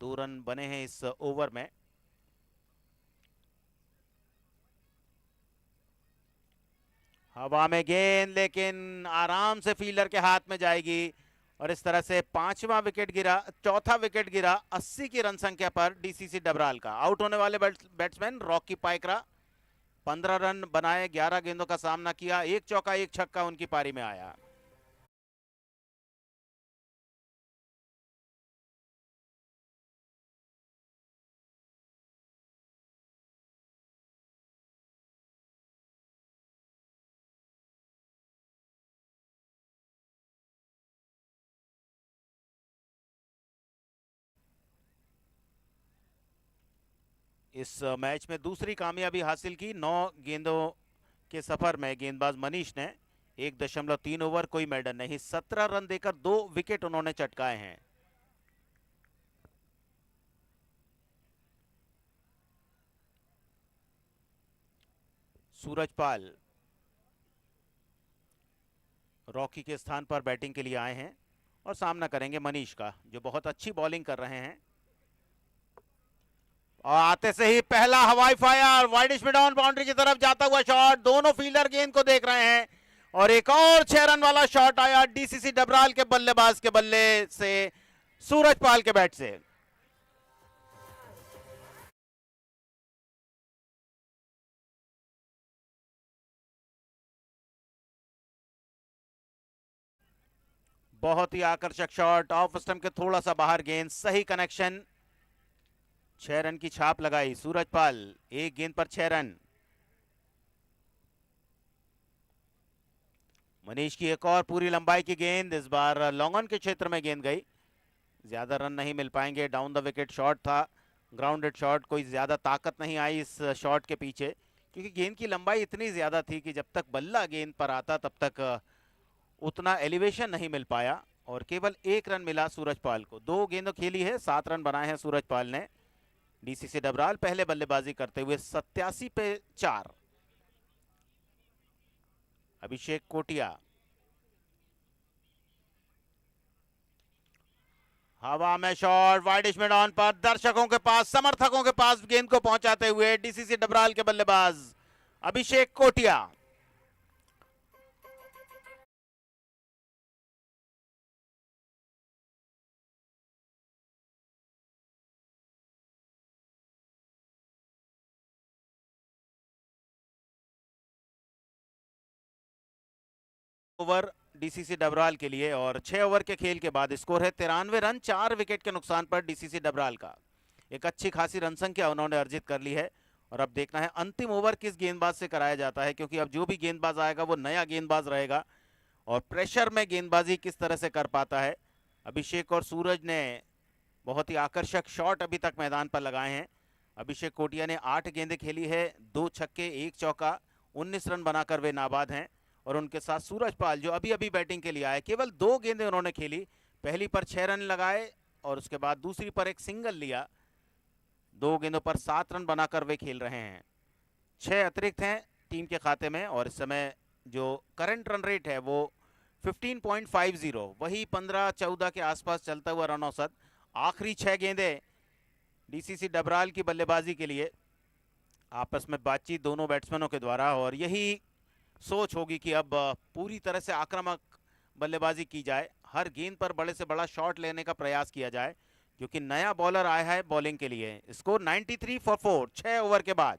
2 रन बने हैं इस ओवर में। हवा में गेंद लेकिन आराम से फील्डर के हाथ में जाएगी और इस तरह से 5वां विकेट गिरा, 4था विकेट गिरा 80 की रन संख्या पर डीसीसी डबराल का। आउट होने वाले बैट्समैन रॉकी पाइकरा। 15 रन बनाए, 11 गेंदों का सामना किया, 1 चौका 1 छक्का उनकी पारी में आया। इस मैच में दूसरी कामयाबी हासिल की 9 गेंदों के सफर में गेंदबाज मनीष ने। 1.3 ओवर, कोई मेडन नहीं, 17 रन देकर 2 विकेट उन्होंने चटकाए हैं। सूरजपाल रॉकी के स्थान पर बैटिंग के लिए आए हैं और सामना करेंगे मनीष का जो बहुत अच्छी बॉलिंग कर रहे हैं। और आते से ही पहला हवाई fire, widish mid on boundary की तरफ जाता हुआ शॉट। दोनों फील्डर गेंद को देख रहे हैं और एक और 6 रन वाला शॉट आया डीसीसी डबराल के बल्लेबाज के बल्ले से, सूरजपाल के बैट से। बहुत ही आकर्षक शॉट, ऑफ स्टंप के थोड़ा सा बाहर गेंद, सही कनेक्शन। 6 रन की छाप लगाई सूरजपाल, 1 गेंद पर 6 रन। मनीष की एक और पूरी लंबाई की गेंद, इस बार लॉन्ग ऑन के क्षेत्र में गेंद गई। ज्यादा रन नहीं मिल पाएंगे, डाउन द विकेट शॉट था, ग्राउंडेड शॉट। कोई ज्यादा ताकत नहीं आई इस शॉट के पीछे क्योंकि गेंद की लंबाई इतनी ज्यादा थी कि जब तक बल्ला गेंद पर आता तब तक उतना एलिवेशन नहीं मिल पाया और केवल 1 रन मिला सूरजपाल को। 2 गेंदों खेली है, 7 रन बनाए हैं सूरजपाल ने। डीसीसी डबराल पहले बल्लेबाजी करते हुए 87 पे 4। अभिषेक कोटिया हवा में शॉट, वाइडिश मिड ऑन पर, दर्शकों के पास, समर्थकों के पास गेंद को पहुंचाते हुए डीसीसी डबराल के बल्लेबाज अभिषेक कोटिया। ओवर डीसीसी डबराल के लिए और 6 ओवर के खेल के बाद स्कोर है 93 रन, 4 विकेट के नुकसान पर डीसीसी डबराल का। एक अच्छी खासी रन संख्या उन्होंने अर्जित कर ली है और अब देखना है अंतिम ओवर किस गेंदबाज से कराया जाता है, क्योंकि अब जो भी गेंदबाज आएगा वो नया गेंदबाज रहेगा और प्रेशर में गेंदबाजी किस तरह से कर पाता है। अभिषेक और सूरज ने बहुत ही आकर्षक शॉट अभी तक मैदान पर लगाए हैं। अभिषेक कोटिया ने 8 गेंदें खेली है, 2 छक्के 1 चौका, 19 रन बनाकर वे नाबाद हैं। और उनके साथ सूरज पाल जो अभी अभी बैटिंग के लिए आए, केवल 2 गेंदें उन्होंने खेली, पहली पर 6 रन लगाए और उसके बाद दूसरी पर एक सिंगल लिया। 2 गेंदों पर 7 रन बनाकर वे खेल रहे हैं। 6 अतिरिक्त हैं टीम के खाते में और इस समय जो करंट रन रेट है वो 15.50, वही 15-14 के आसपास चलता हुआ रन औसत। आखिरी 6 गेंदें डीसीसी डबराल की बल्लेबाजी के लिए, आपस में बातचीत दोनों बैट्समैनों के द्वारा, और यही सोच होगी कि अब पूरी तरह से आक्रामक बल्लेबाजी की जाए, हर गेंद पर बड़े से बड़ा शॉट लेने का प्रयास किया जाए, क्योंकि नया बॉलर आया है बॉलिंग के लिए। स्कोर 93 फॉर 4, 6 ओवर के बाद।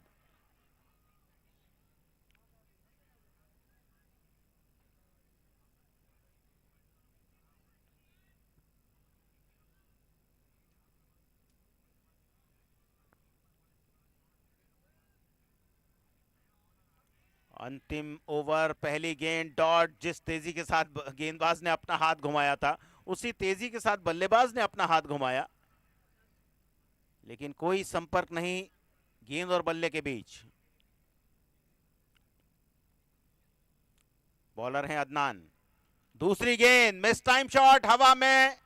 अंतिम ओवर, पहली गेंद डॉट। जिस तेजी के साथ गेंदबाज ने अपना हाथ घुमाया था उसी तेजी के साथ बल्लेबाज ने अपना हाथ घुमाया, लेकिन कोई संपर्क नहीं गेंद और बल्ले के बीच। बॉलर हैं अदनान। दूसरी गेंद मिस टाइम शॉट, हवा में।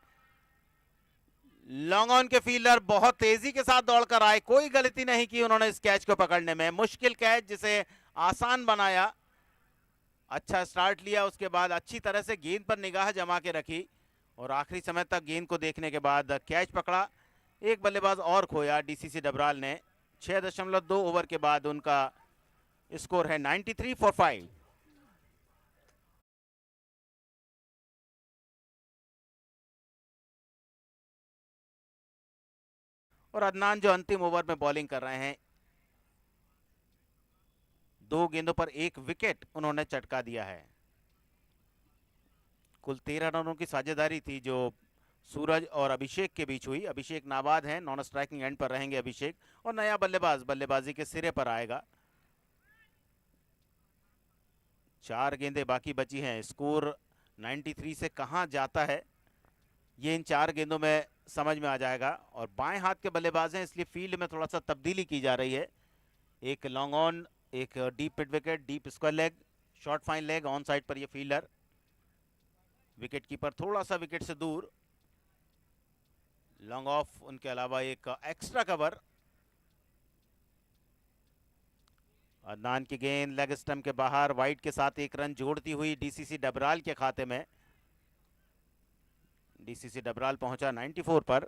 लॉन्ग ऑन के फील्डर बहुत तेजी के साथ दौड़कर आए, कोई गलती नहीं की उन्होंने इस कैच को पकड़ने में। मुश्किल कैच जिसे आसान बनाया। अच्छा स्टार्ट लिया, उसके बाद अच्छी तरह से गेंद पर निगाह जमा के रखी और आखिरी समय तक गेंद को देखने के बाद कैच पकड़ा। एक बल्लेबाज और खोया डीसीसी डबराल ने। 6.2 ओवर के बाद उनका स्कोर है 93 फॉर 5। और अदनान जो अंतिम ओवर में बॉलिंग कर रहे हैं, 2 गेंदों पर 1 विकेट उन्होंने चटका दिया है। कुल 13 रनों की साझेदारी थी जो सूरज और अभिषेक के बीच हुई। अभिषेक नाबाद हैं, नॉन स्ट्राइकिंग एंड पर रहेंगे अभिषेक, और नया बल्लेबाज बल्लेबाजी के सिरे पर आएगा। 4 गेंदें बाकी बची हैं। स्कोर 93 से कहां जाता है ये इन 4 गेंदों में समझ में आ जाएगा। और बाएं हाथ के बल्लेबाज हैं, इसलिए फील्ड में थोड़ा सा तब्दीली की जा रही है। एक लॉन्ग ऑन, एक deep mid wicket, deep square leg, short fine leg, on side पर ये फील्डर। विकेट कीपर थोड़ा सा विकेट से दूर। लॉन्ग ऑफ, उनके अलावा एक एक्स्ट्रा कवर। अदनान की गेंद लेग स्टंप के बाहर, वाइड के साथ 1 रन जोड़ती हुई डीसीसी डबराल के खाते में। डीसीसी डबराल पहुंचा 94 पर।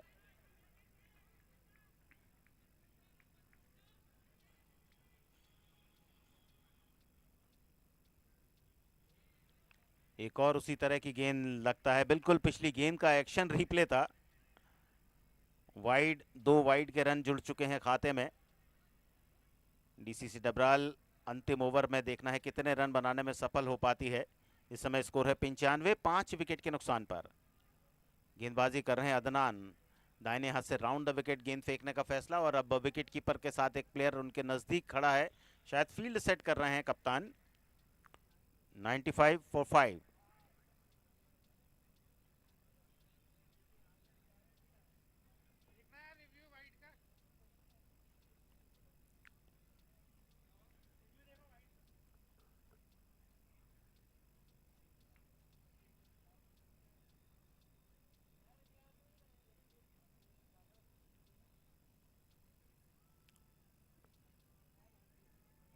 एक और उसी तरह की गेंद लगता है, बिल्कुल पिछली गेंद का एक्शन रिप्ले था। वाइड, 2 वाइड के रन जुड़ चुके हैं खाते में। डीसीसी डबराल अंतिम ओवर में देखना है कितने रन बनाने में सफल हो पाती है। इस समय स्कोर है 95, 5 विकेट के नुकसान पर। गेंदबाजी कर रहे हैं अदनान। दाहिने हाथ से राउंड द विकेट गेंद फेंकने का फैसला, और अब विकेट कीपर के साथ एक प्लेयर उनके नजदीक खड़ा है, शायद फील्ड सेट कर रहे हैं कप्तान। 95 फॉर 5।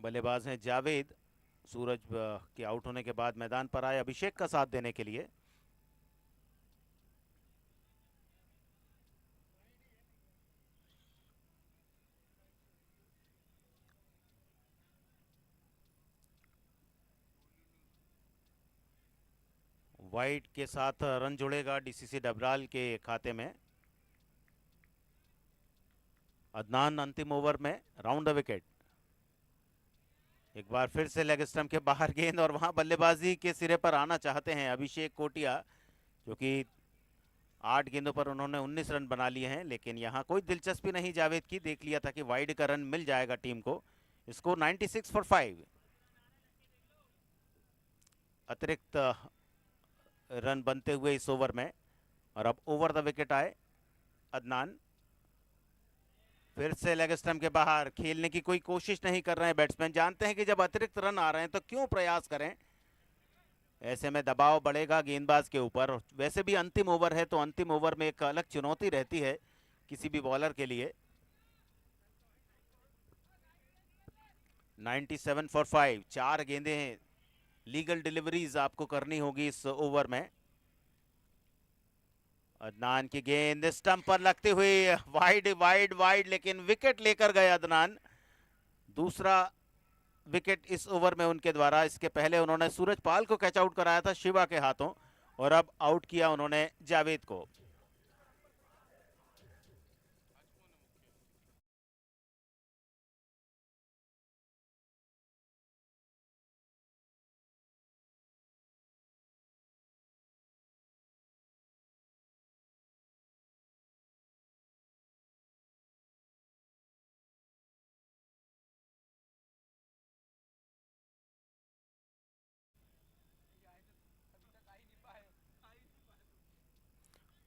बल्लेबाज हैं जावेद। सूरज के आउट होने के बाद मैदान पर आए अभिषेक का साथ देने के लिए। वाइड के साथ रन जुड़ेगा डीसीसी डबराल के खाते में। अदनान अंतिम ओवर में राउंड द विकेट। एक बार फिर से लेग स्टंप के बाहर गेंद और वहां बल्लेबाजी के सिरे पर आना चाहते हैं अभिषेक कोटिया, क्योंकि 8 गेंदों पर उन्होंने 19 रन बना लिए हैं, लेकिन यहां कोई दिलचस्पी नहीं जावेद की। देख लिया था कि वाइड का रन मिल जाएगा टीम को। Score 96 for 5। अतिरिक्त रन बनते हुए इस ओवर में, और अब ओवर द विकेट आए अदनान। फिर से लेग स्टंप के बाहर खेलने की कोई कोशिश नहीं कर रहे हैं बैट्समैन। जानते हैं कि जब अतिरिक्त रन आ रहे हैं तो क्यों प्रयास करें, ऐसे में दबाव बढ़ेगा गेंदबाज के ऊपर। वैसे भी अंतिम ओवर है, तो अंतिम ओवर में एक अलग चुनौती रहती है किसी भी बॉलर के लिए। 97 फॉर 5। 4 गेंदें लीगल डिलीवरीज आपको करनी होगी इस ओवर में। अदनान की गेंद स्टंप पर लगती हुई वाइड वाइड वाइड, लेकिन विकेट लेकर गए अदनान। दूसरा विकेट इस ओवर में उनके द्वारा। इसके पहले उन्होंने सूरज पाल को कैच आउट कराया था शिवा के हाथों, और अब आउट किया उन्होंने जावेद को।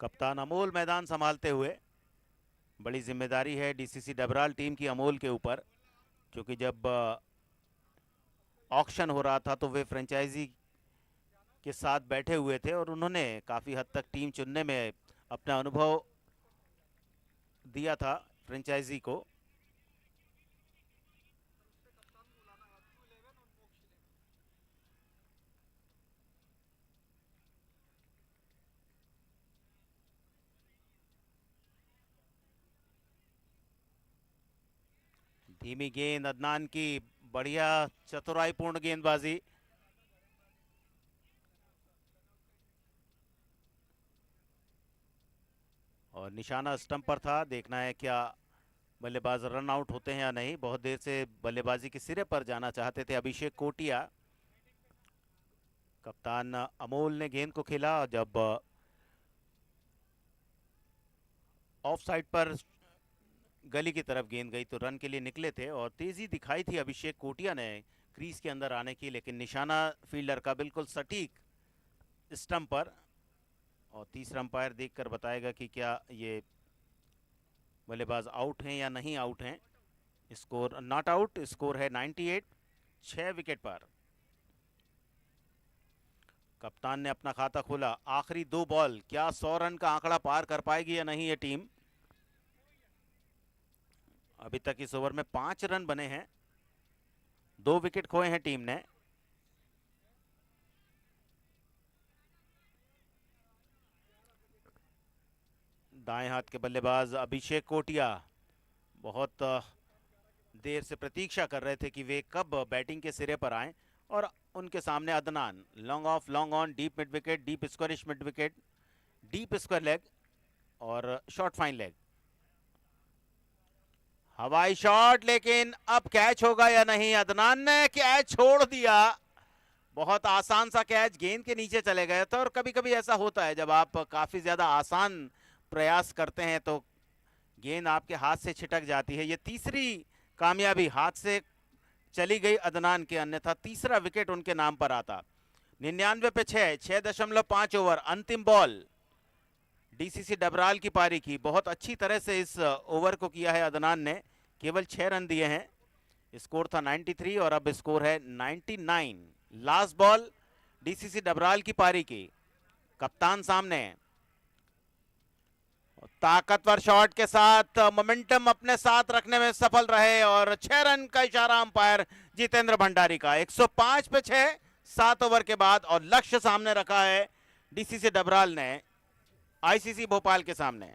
कप्तान अमोल मैदान संभालते हुए। बड़ी जिम्मेदारी है डीसीसी डबराल टीम की अमोल के ऊपर, क्योंकि जब ऑक्शन हो रहा था तो वे फ्रेंचाइजी के साथ बैठे हुए थे और उन्होंने काफ़ी हद तक टीम चुनने में अपना अनुभव दिया था फ्रेंचाइजी को। धीमी गेंद अदनान की, बढ़िया चतुराईपूर्ण गेंदबाजी। और निशाना स्टंप पर था। देखना है क्या बल्लेबाज रन आउट होते हैं या नहीं। बहुत देर से बल्लेबाजी के सिरे पर जाना चाहते थे अभिषेक कोटिया। कप्तान अमोल ने गेंद को खेला। जब ऑफ साइड पर गली की तरफ गेंद गई तो रन के लिए निकले थे, और तेजी दिखाई थी अभिषेक कोटिया ने क्रीज के अंदर आने की, लेकिन निशाना फील्डर का बिल्कुल सटीक स्टंप पर। और तीसरा अंपायर देखकर बताएगा कि क्या ये बल्लेबाज आउट हैं या नहीं आउट हैं। Score not out. स्कोर है 98, 6 विकेट पर। कप्तान ने अपना खाता खोला। आखिरी 2 बॉल, क्या 100 रन का आंकड़ा पार कर पाएगी या नहीं ये टीम। अभी तक इस ओवर में 5 रन बने हैं, 2 विकेट खोए हैं टीम ने। दाएं हाथ के बल्लेबाज अभिषेक कोटिया बहुत देर से प्रतीक्षा कर रहे थे कि वे कब बैटिंग के सिरे पर आएं, और उनके सामने Adnan. Long off, long on, deep mid wicket, deep squarish mid wicket, deep square leg और शॉर्ट फाइन लेग। हवाई शॉट, लेकिन अब कैच होगा या नहीं। अदनान ने कैच छोड़ दिया। बहुत आसान सा कैच, गेंद के नीचे चले गए थे। और कभी कभी ऐसा होता है जब आप काफी ज्यादा आसान प्रयास करते हैं तो गेंद आपके हाथ से छिटक जाती है। ये तीसरी कामयाबी हाथ से चली गई अदनान के, अन्यथा तीसरा विकेट उनके नाम पर आता। 99 पे 6, 6.5 ओवर, अंतिम बॉल डीसीसी डबराल की पारी की। बहुत अच्छी तरह से इस ओवर को किया है अदनान ने, केवल 6 रन दिए हैं। स्कोर था 93 और अब स्कोर है 99। लास्ट बॉल डीसीसी डबराल की पारी की। कप्तान सामने, ताकतवर शॉट के साथ मोमेंटम अपने साथ रखने में सफल रहे और 6 रन का इशारा अंपायर जितेंद्र भंडारी का। 105 पे 6 7 ओवर के बाद, और लक्ष्य सामने रखा है डीसीसी डबराल ने आईसीसी भोपाल के सामने।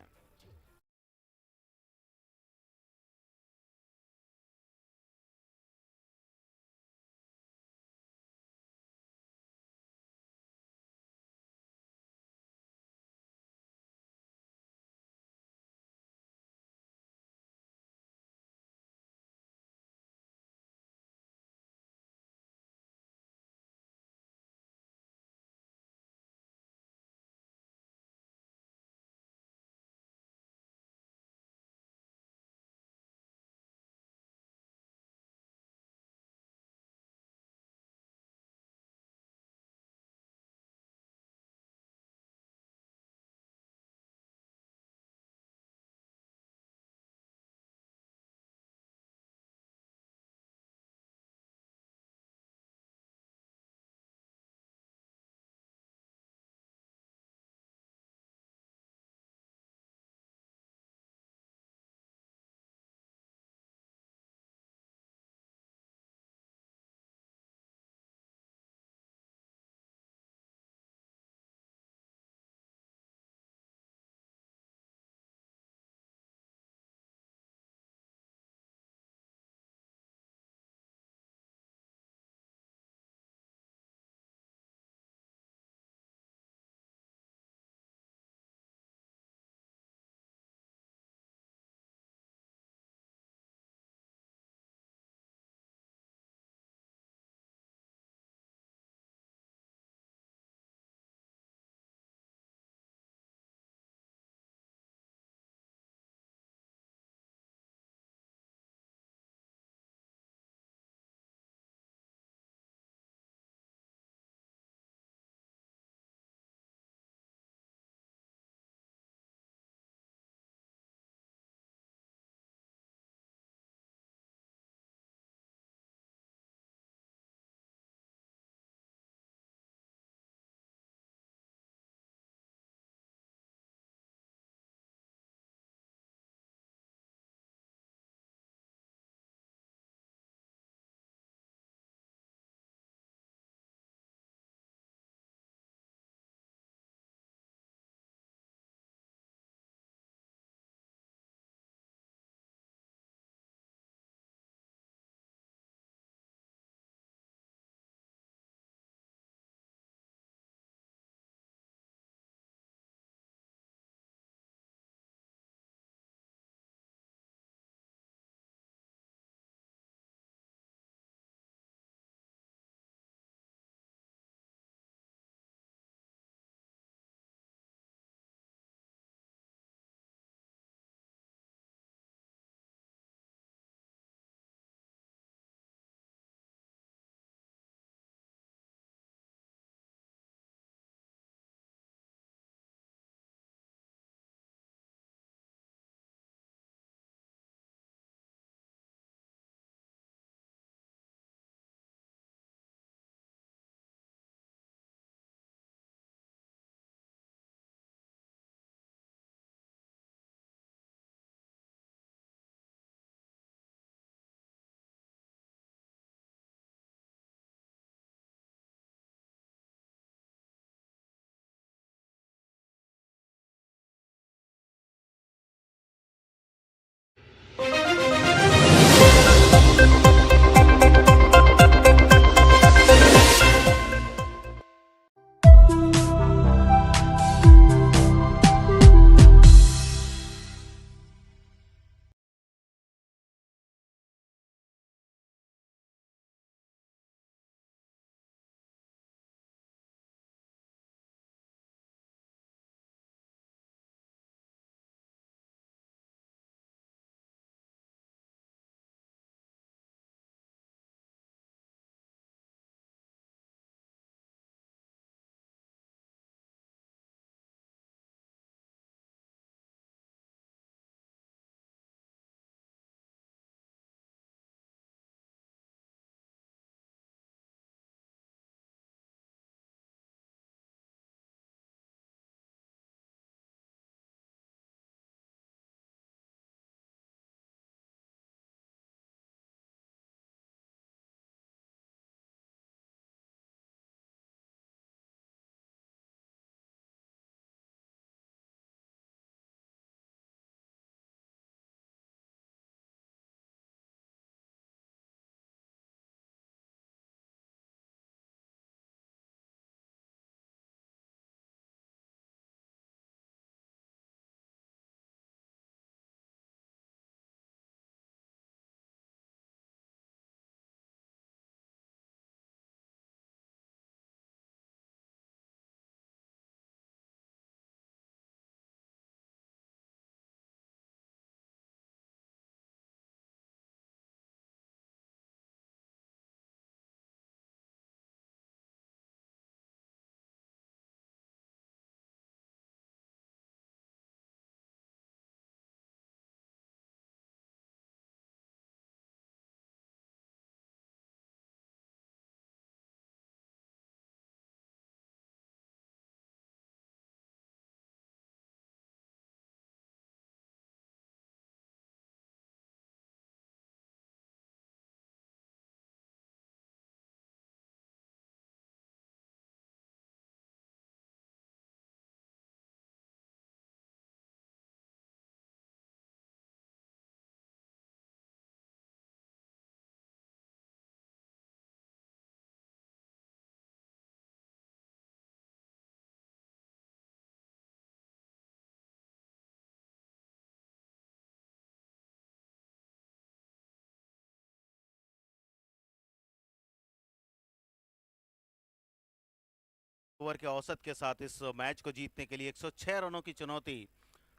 ओवर के औसत के साथ इस मैच को जीतने के लिए 106 रनों की चुनौती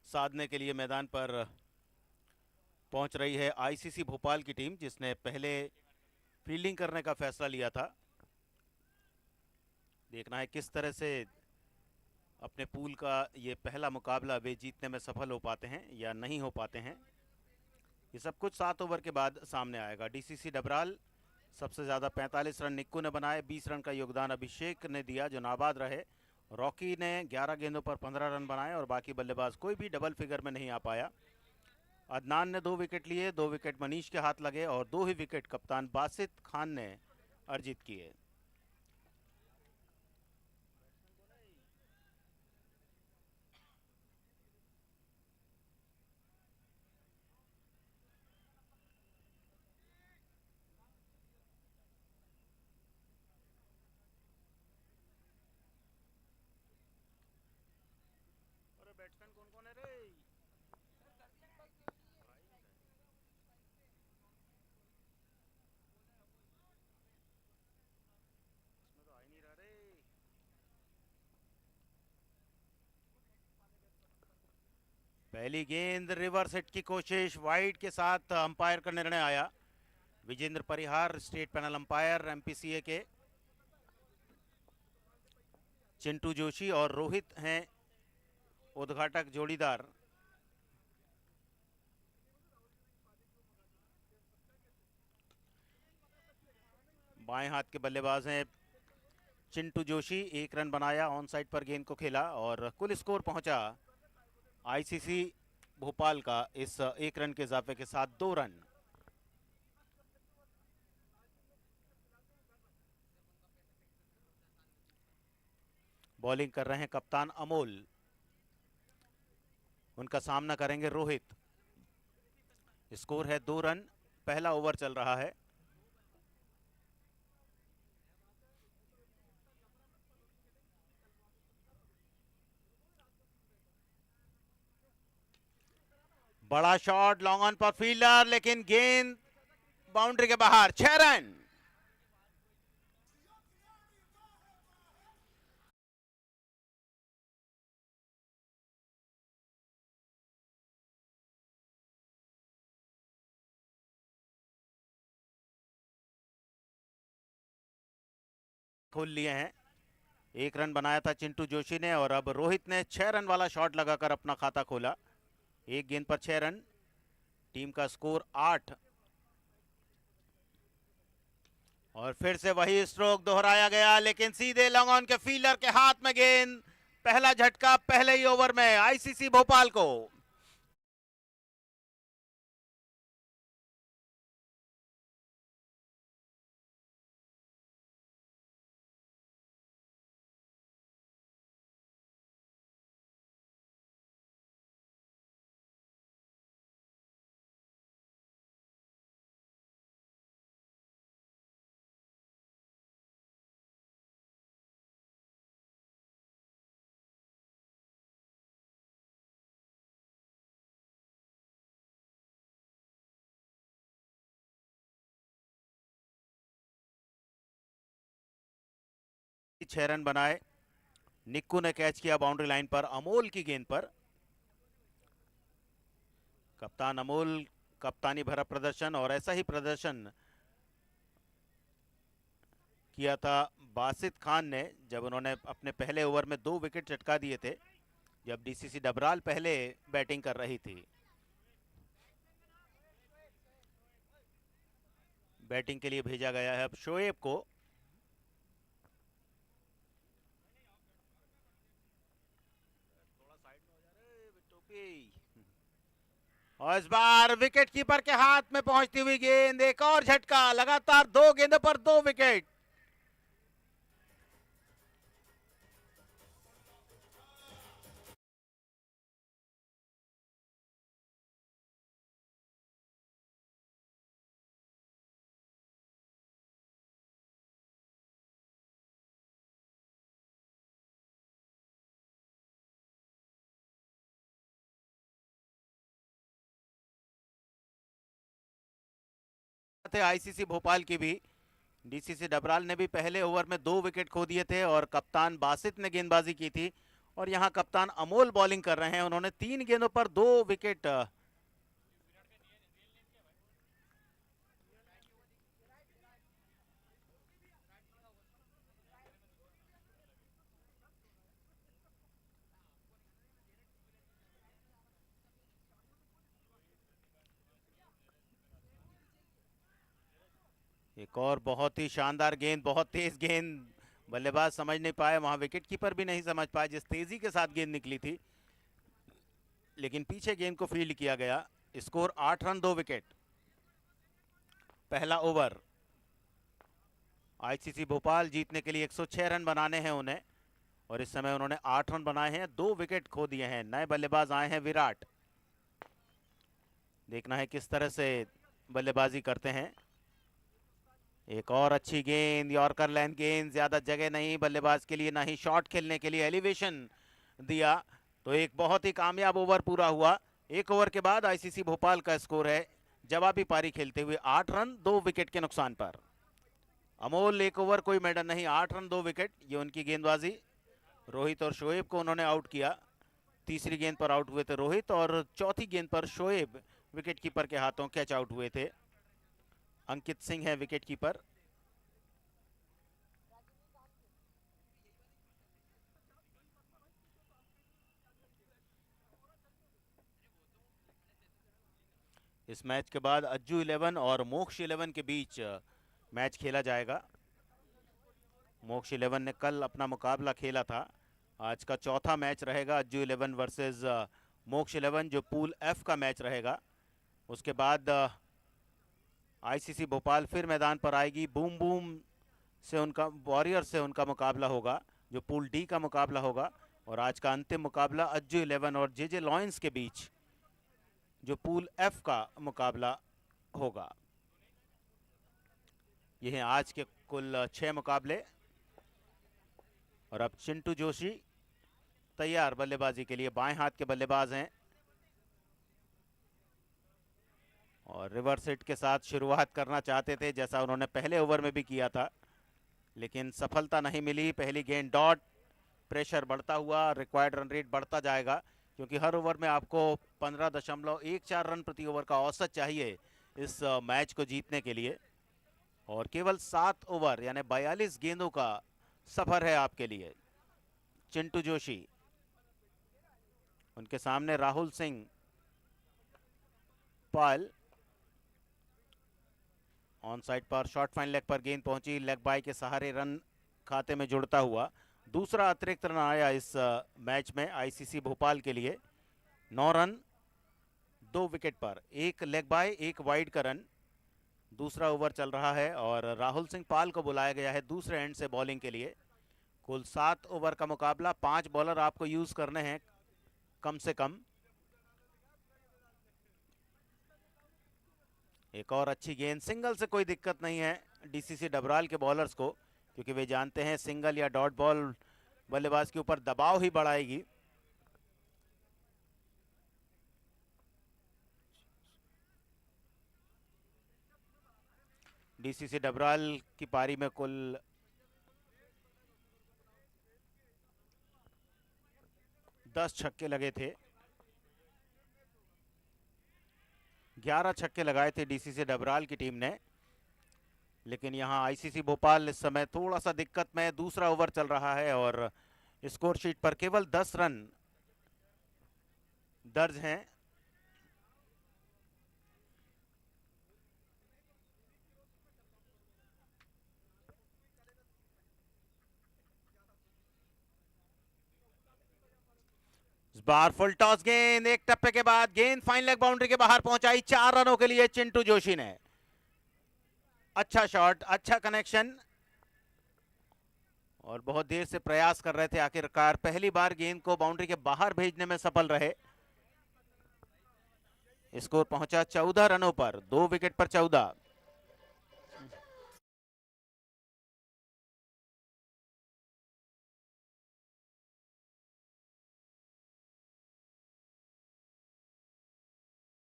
साधने के लिए मैदान पर पहुंच रही है आईसीसी भोपाल की टीम, जिसने पहले फील्डिंग करने का फैसला लिया था। देखना है किस तरह से अपने पूल का ये पहला मुकाबला वे जीतने में सफल हो पाते हैं या नहीं हो पाते हैं। ये सब कुछ 7 ओवर के बाद सामने आएगा। डीसीसी डबराल सबसे ज़्यादा 45 रन निक्कू ने बनाए, 20 रन का योगदान अभिषेक ने दिया जो नाबाद रहे। रॉकी ने 11 गेंदों पर 15 रन बनाए और बाकी बल्लेबाज कोई भी डबल फिगर में नहीं आ पाया। अदनान ने 2 विकेट लिए, 2 विकेट मनीष के हाथ लगे और 2 ही विकेट कप्तान बासित खान ने अर्जित किए। बैट्समैन कौन कौन है रे? इसमें तो आ ही नहीं रहा रे। पहली गेंद रिवर्स हिट की कोशिश, वाइड के साथ अंपायर का निर्णय आया। विजेंद्र परिहार स्टेट पैनल अंपायर एमपीसीए के, चिंटू जोशी और रोहित हैं उद्घाटक जोड़ीदार। बाएं हाथ के बल्लेबाज हैं चिंटू जोशी, 1 रन बनाया, ऑन साइड पर गेंद को खेला और कुल स्कोर पहुंचा आईसीसी भोपाल का इस 1 रन के इजाफे के साथ 2 रन। बॉलिंग कर रहे हैं कप्तान अमोल, उनका सामना करेंगे रोहित। स्कोर है 2 रन, पहला ओवर चल रहा है। बड़ा शॉट लॉन्ग ऑन पर फील्डर, लेकिन गेंद बाउंड्री के बाहर। 6 रन। खोल लिए हैं। 1 रन बनाया था चिंटू जोशी ने और अब रोहित ने 6 रन वाला शॉट लगाकर अपना खाता खोला। 1 गेंद पर 6 रन, टीम का स्कोर 8। और फिर से वही स्ट्रोक दोहराया गया, लेकिन सीधे लॉन्ग ऑन के फील्डर के हाथ में गेंद। पहला झटका पहले ही ओवर में आईसीसी भोपाल को। छह रन बनाए, निक्कू ने कैच किया बाउंड्री लाइन पर अमोल की गेंद पर। कप्तान अमोल कप्तानी भरा प्रदर्शन, और ऐसा ही प्रदर्शन किया था बासित खान ने जब उन्होंने अपने पहले ओवर में 2 विकेट चटका दिए थे, जब डीसीसी डबराल पहले बैटिंग कर रही थी। बैटिंग के लिए भेजा गया है अब शोएब को। और इस बार विकेट कीपर के हाथ में पहुंचती हुई गेंद, एक और झटका, लगातार 2 गेंदों पर 2 विकेट। आईसीसी भोपाल की भी डीसीसी डबराल ने भी पहले ओवर में 2 विकेट खो दिए थे और कप्तान बासित ने गेंदबाजी की थी, और यहां कप्तान अमोल बॉलिंग कर रहे हैं। उन्होंने 3 गेंदों पर 2 विकेट एक और बहुत ही शानदार गेंद, बहुत तेज गेंद, बल्लेबाज समझ नहीं पाए, वहां विकेट कीपर भी नहीं समझ पाए जिस तेजी के साथ गेंद निकली थी, लेकिन पीछे गेंद को फील्ड किया गया। Score 8 run 2 wicket. पहला ओवर। आईसीसी भोपाल जीतने के लिए 106 रन बनाने हैं उन्हें, और इस समय उन्होंने 8 रन बनाए हैं, 2 विकेट खो दिए हैं। नए बल्लेबाज आए हैं विराट, देखना है किस तरह से बल्लेबाजी करते हैं। एक और अच्छी गेंद, यॉर्कर लेंथ गेंद, ज्यादा जगह नहीं बल्लेबाज के लिए, ना ही शॉट खेलने के लिए, एलिवेशन दिया, तो एक बहुत ही कामयाब ओवर पूरा हुआ। एक ओवर के बाद आईसीसी भोपाल का स्कोर है जवाबी पारी खेलते हुए 8 रन 2 विकेट के नुकसान पर। अमोल एक ओवर कोई मेडल नहीं, 8 रन 2 विकेट, ये उनकी गेंदबाजी। रोहित और शोएब को उन्होंने आउट किया। तीसरी गेंद पर आउट हुए थे रोहित, और चौथी गेंद पर शोएब विकेट कीपर के हाथों कैच आउट हुए थे। अंकित सिंह है विकेट कीपर। इस मैच के बाद अज्जू 11 और मोक्ष 11 के बीच मैच खेला जाएगा। मोक्ष 11 ने कल अपना मुकाबला खेला था। आज का चौथा मैच रहेगा अज्जू 11 वर्सेस मोक्ष 11, जो पूल एफ का मैच रहेगा। उसके बाद आईसीसी भोपाल फिर मैदान पर आएगी। बूम बूम से उनका, वॉरियर से उनका मुकाबला होगा, जो पूल डी का मुकाबला होगा। और आज का अंतिम मुकाबला अज्जू 11 और जेजे लॉयंस के बीच, जो पूल एफ का मुकाबला होगा। ये हैं आज के कुल 6 मुकाबले। और अब चिंटू जोशी तैयार बल्लेबाजी के लिए, बाएं हाथ के बल्लेबाज हैं, और रिवर्स हिट के साथ शुरुआत करना चाहते थे जैसा उन्होंने पहले ओवर में भी किया था, लेकिन सफलता नहीं मिली। पहली गेंद डॉट, प्रेशर बढ़ता हुआ, रिक्वायर्ड रन रेट बढ़ता जाएगा, क्योंकि हर ओवर में आपको 15.14 रन प्रति ओवर का औसत चाहिए इस मैच को जीतने के लिए, और केवल 7 ओवर यानी 42 गेंदों का सफर है आपके लिए। चिंटू जोशी, उनके सामने राहुल सिंह पाल। ऑन साइड पर शॉर्ट फाइन लेग पर गेंद पहुंची, लेग बाय के सहारे रन खाते में जुड़ता हुआ दूसरा अतिरिक्त रन आया इस मैच में आईसीसी भोपाल के लिए। 9 रन 2 विकेट पर, एक लेग बाय एक वाइड का रन। दूसरा ओवर चल रहा है और राहुल सिंह पाल को बुलाया गया है दूसरे एंड से बॉलिंग के लिए। कुल 7 ओवर का मुकाबला, 5 बॉलर आपको यूज करने हैं कम से कम। एक और अच्छी गेंद, सिंगल से कोई दिक्कत नहीं है डीसीसी डबराल के बॉलर्स को, क्योंकि वे जानते हैं सिंगल या डॉट बॉल बल्लेबाज के ऊपर दबाव ही बढ़ाएगी। डीसीसी डबराल की पारी में कुल 10 छक्के लगे थे, 11 छक्के लगाए थे डीसीसी डबराल की टीम ने। लेकिन यहां आईसीसी भोपाल इस समय थोड़ा सा दिक्कत में, दूसरा ओवर चल रहा है और स्कोर शीट पर केवल 10 रन दर्ज हैं। इस बार फुल टॉस गेंद, एक टप्पे के बाद गेंद फाइन लेग बाउंड्री के बाहर पहुंचाई, 4 रनों के लिए चिंटू जोशी ने। अच्छा शॉट, अच्छा कनेक्शन, और बहुत देर से प्रयास कर रहे थे, आखिरकार पहली बार गेंद को बाउंड्री के बाहर भेजने में सफल रहे। स्कोर पहुंचा 14 रनों पर, 2 विकेट पर 14।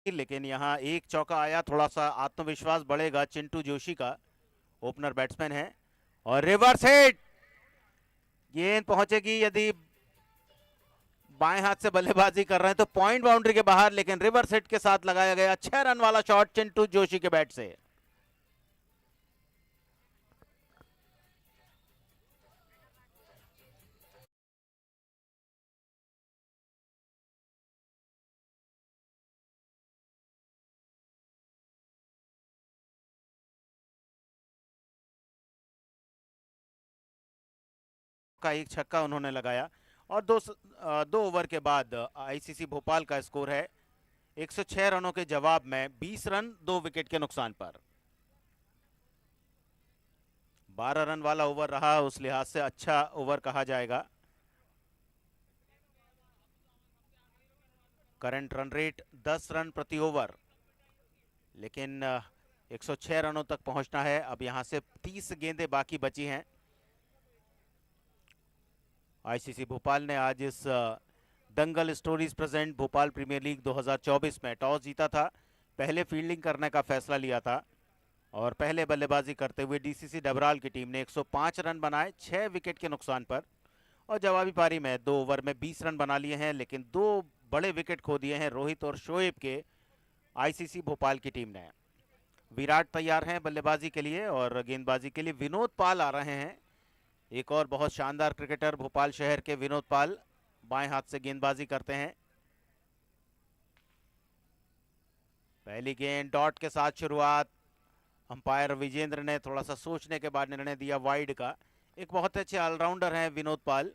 लेकिन यहां एक चौका आया, थोड़ा सा आत्मविश्वास बढ़ेगा चिंटू जोशी का, ओपनर बैट्समैन है और रिवर्स हिट, गेंद पहुंचेगी यदि बाएं हाथ से बल्लेबाजी कर रहे हैं तो पॉइंट बाउंड्री के बाहर, लेकिन रिवर्स हिट के साथ लगाया गया 6 रन वाला शॉट चिंटू जोशी के बैट से। का एक छक्का उन्होंने लगाया और दो ओवर के बाद आईसीसी भोपाल का स्कोर है 106 रनों के जवाब में 20 रन 2 विकेट के नुकसान पर। 12 रन वाला ओवर रहा, उस लिहाज से अच्छा ओवर कहा जाएगा। करंट रन रेट 10 रन प्रति ओवर, लेकिन 106 रनों तक पहुंचना है। अब यहां से 30 गेंदें बाकी बची हैं। आईसीसी भोपाल ने आज इस Dangal stories present Bhopal premier league 2024 में टॉस जीता था, पहले फील्डिंग करने का फैसला लिया था और पहले बल्लेबाजी करते हुए डीसीसी डबराल की टीम ने 105 रन बनाए 6 विकेट के नुकसान पर और जवाबी पारी में 2 ओवर में 20 रन बना लिए हैं, लेकिन 2 बड़े विकेट खो दिए हैं रोहित और शोएब के आईसीसी भोपाल की टीम ने। विराट तैयार हैं बल्लेबाजी के लिए और गेंदबाजी के लिए विनोद पाल आ रहे हैं। एक और बहुत शानदार क्रिकेटर भोपाल शहर के विनोद पाल बाएं हाथ से गेंदबाजी करते हैं। पहली गेंद डॉट के साथ शुरुआत, अंपायर विजेंद्र ने थोड़ा सा सोचने के बाद निर्णय दिया वाइड का। एक बहुत अच्छे ऑलराउंडर हैं विनोद पाल,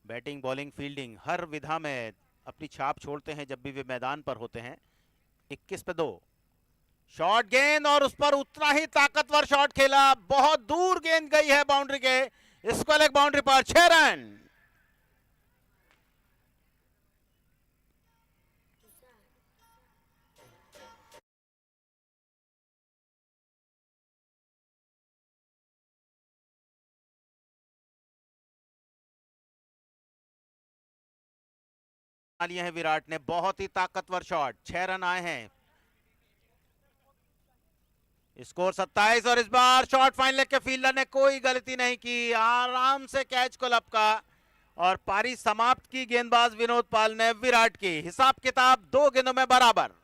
बैटिंग बॉलिंग फील्डिंग हर विधा में अपनी छाप छोड़ते हैं जब भी वे मैदान पर होते हैं। 21 पे 2 शॉर्ट गेंद और उस पर उतना ही ताकतवर शॉट खेला, बहुत दूर गेंद गई है बाउंड्री के स्क्वायर लेग बाउंड्री पर। 6 रन। लिए हैं विराट ने, बहुत ही ताकतवर शॉट। 6 रन आए हैं, स्कोर 27 और इस बार शॉट फाइन लेग के फील्डर ने कोई गलती नहीं की, आराम से कैच को लपका और पारी समाप्त की गेंदबाज विनोद पाल ने विराट की। हिसाब किताब 2 गेंदों में बराबर।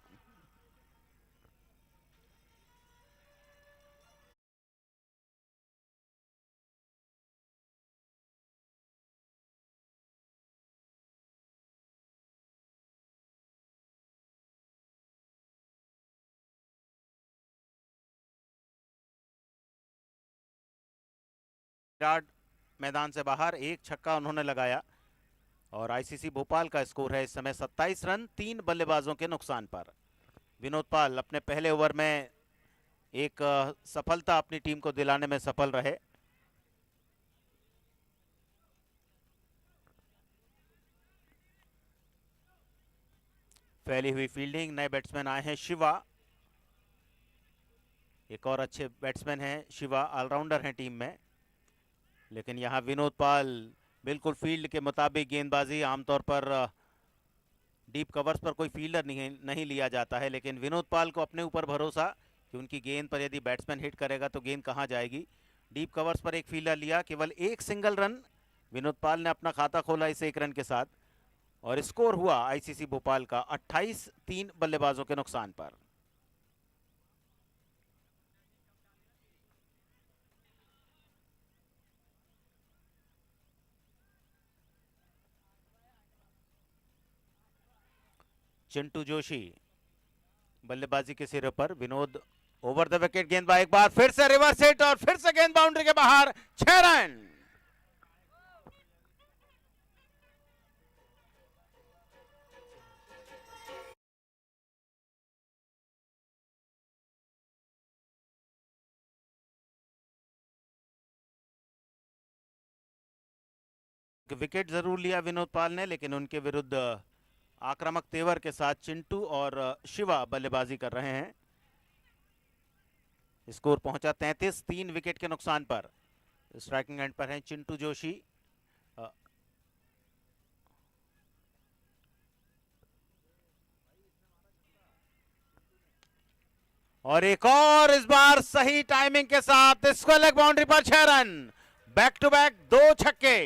विराट मैदान से बाहर, एक छक्का उन्होंने लगाया और आईसीसी भोपाल का स्कोर है इस समय 27 रन 3 बल्लेबाजों के नुकसान पर। विनोद पाल अपने पहले ओवर में एक सफलता अपनी टीम को दिलाने में सफल रहे। फैली हुई फील्डिंग, नए बैट्समैन आए हैं शिवा, एक और अच्छे बैट्समैन हैं शिवा, ऑलराउंडर हैं टीम में, लेकिन यहां विनोद पाल बिल्कुल फील्ड के मुताबिक गेंदबाजी। आमतौर पर डीप कवर्स पर कोई फील्डर नहीं लिया जाता है, लेकिन विनोद पाल को अपने ऊपर भरोसा कि उनकी गेंद पर यदि बैट्समैन हिट करेगा तो गेंद कहां जाएगी। डीप कवर्स पर एक फील्डर लिया, केवल एक सिंगल रन विनोद पाल ने अपना खाता खोला इस 1 रन के साथ और स्कोर हुआ आईसीसी भोपाल का 28-3 बल्लेबाजों के नुकसान पर। चिंटू जोशी बल्लेबाजी के सिरे पर, विनोद ओवर द विकेट गेंदबाज, एक बार फिर से रिवर्स हिट और फिर से गेंद बाउंड्री के बाहर। 6 रन। विकेट जरूर लिया विनोद पाल ने, लेकिन उनके विरुद्ध आक्रामक तेवर के साथ चिंटू और शिवा बल्लेबाजी कर रहे हैं। स्कोर पहुंचा 33-3 विकेट के नुकसान पर। स्ट्राइकिंग एंड पर हैं चिंटू जोशी, और एक और इस बार सही टाइमिंग के साथ स्क्वायर लेग बाउंड्री पर 6 रन। बैक टू बैक 2 छक्के।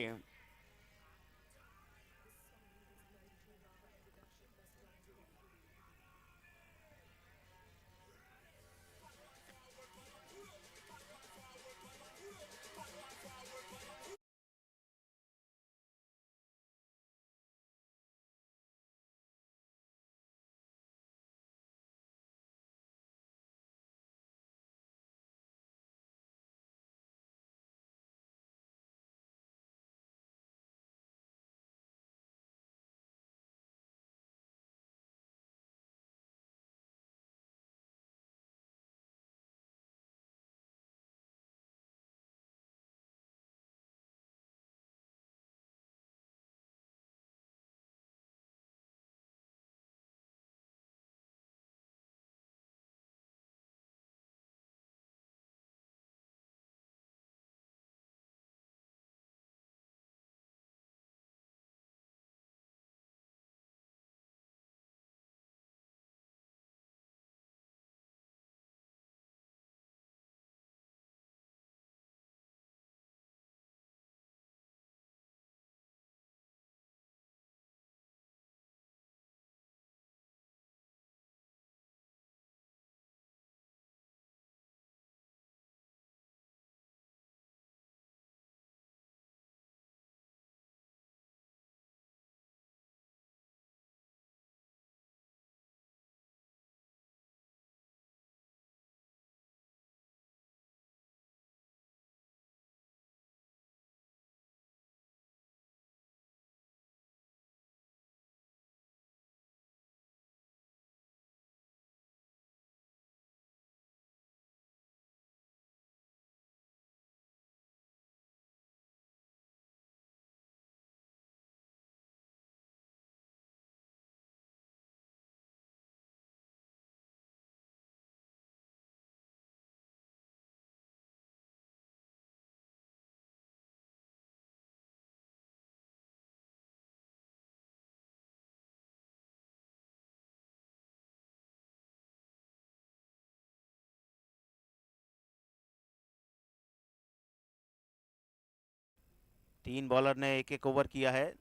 तीन बॉलर ने एक एक ओवर किया है।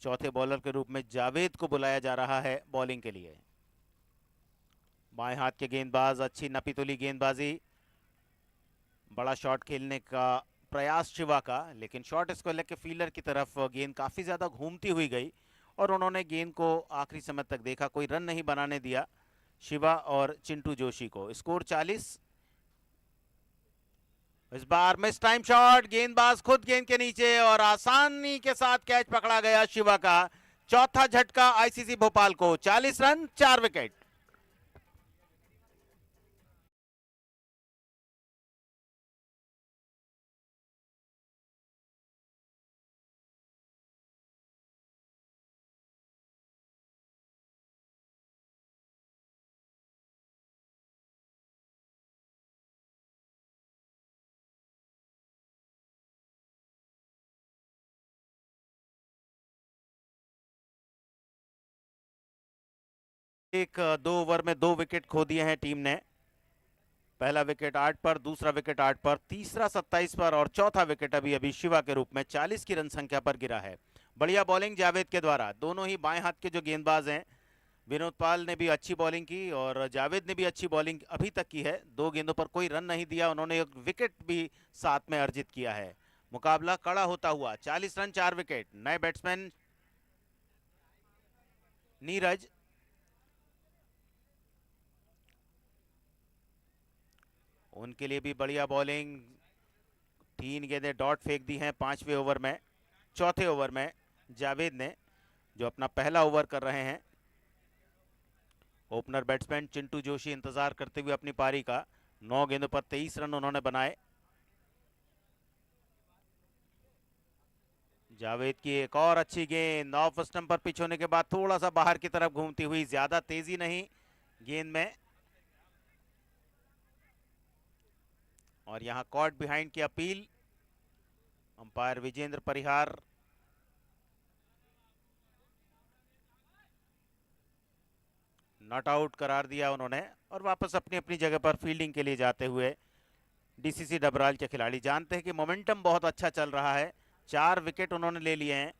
चौथे बॉलर के रूप में जावेद को बुलाया जा रहा है बॉलिंग के लिए। बाएं हाथ के गेंदबाज, अच्छी नपीतुली गेंदबाजी, बड़ा शॉट खेलने का प्रयास शिवा का, लेकिन शॉट इसको लेकर फील्डर की तरफ गेंद काफी ज्यादा घूमती हुई गई और उन्होंने गेंद को आखिरी समय तक देखा, कोई रन नहीं बनाने दिया शिवा और चिंटू जोशी को। स्कोर 40। इस बार मिस टाइम शॉट, गेंदबाज खुद गेंद के नीचे और आसानी के साथ कैच पकड़ा गया शिवा का। चौथा झटका आईसीसी भोपाल को। 40 रन 4 विकेट। एक 2 ओवर में 2 विकेट खो दिए हैं टीम ने। पहला विकेट 8 पर, दूसरा विकेट 8 पर, तीसरा 27 पर और चौथा विकेट अभी अभी शिवा के रूप में 40 की रन संख्या पर गिरा है। बढ़िया बॉलिंग जावेद के द्वारा। दोनों ही बाएं हाथ के जो गेंदबाज हैं, विनोद पाल ने भी अच्छी बॉलिंग की और जावेद ने भी अच्छी बॉलिंग अभी तक की है। 2 गेंदों पर कोई रन नहीं दिया, उन्होंने एक विकेट भी साथ में अर्जित किया है। मुकाबला कड़ा होता हुआ। 40 रन 4 विकेट। नए बैट्समैन नीरज, उनके लिए भी बढ़िया बॉलिंग। 3 गेंदें डॉट फेंक दी हैं 5वें ओवर में। चौथे ओवर में जावेद ने, जो अपना पहला ओवर कर रहे हैं। ओपनर बैट्समैन चिंटू जोशी इंतजार करते हुए अपनी पारी का। 9 गेंदों पर 23 रन उन्होंने बनाए। जावेद की एक और अच्छी गेंद, ऑफ स्टंप पर पिच होने के बाद थोड़ा सा बाहर की तरफ घूमती हुई, ज्यादा तेजी नहीं गेंद में। और यहां कॉट बिहाइंड की appeal, umpire Vijendra Parihar. Not out करार दिया उन्होंने और वापस अपनी अपनी जगह पर फील्डिंग के लिए जाते हुए डीसीसी डबराल के खिलाड़ी जानते हैं कि मोमेंटम बहुत अच्छा चल रहा है, 4 विकेट उन्होंने ले लिए हैं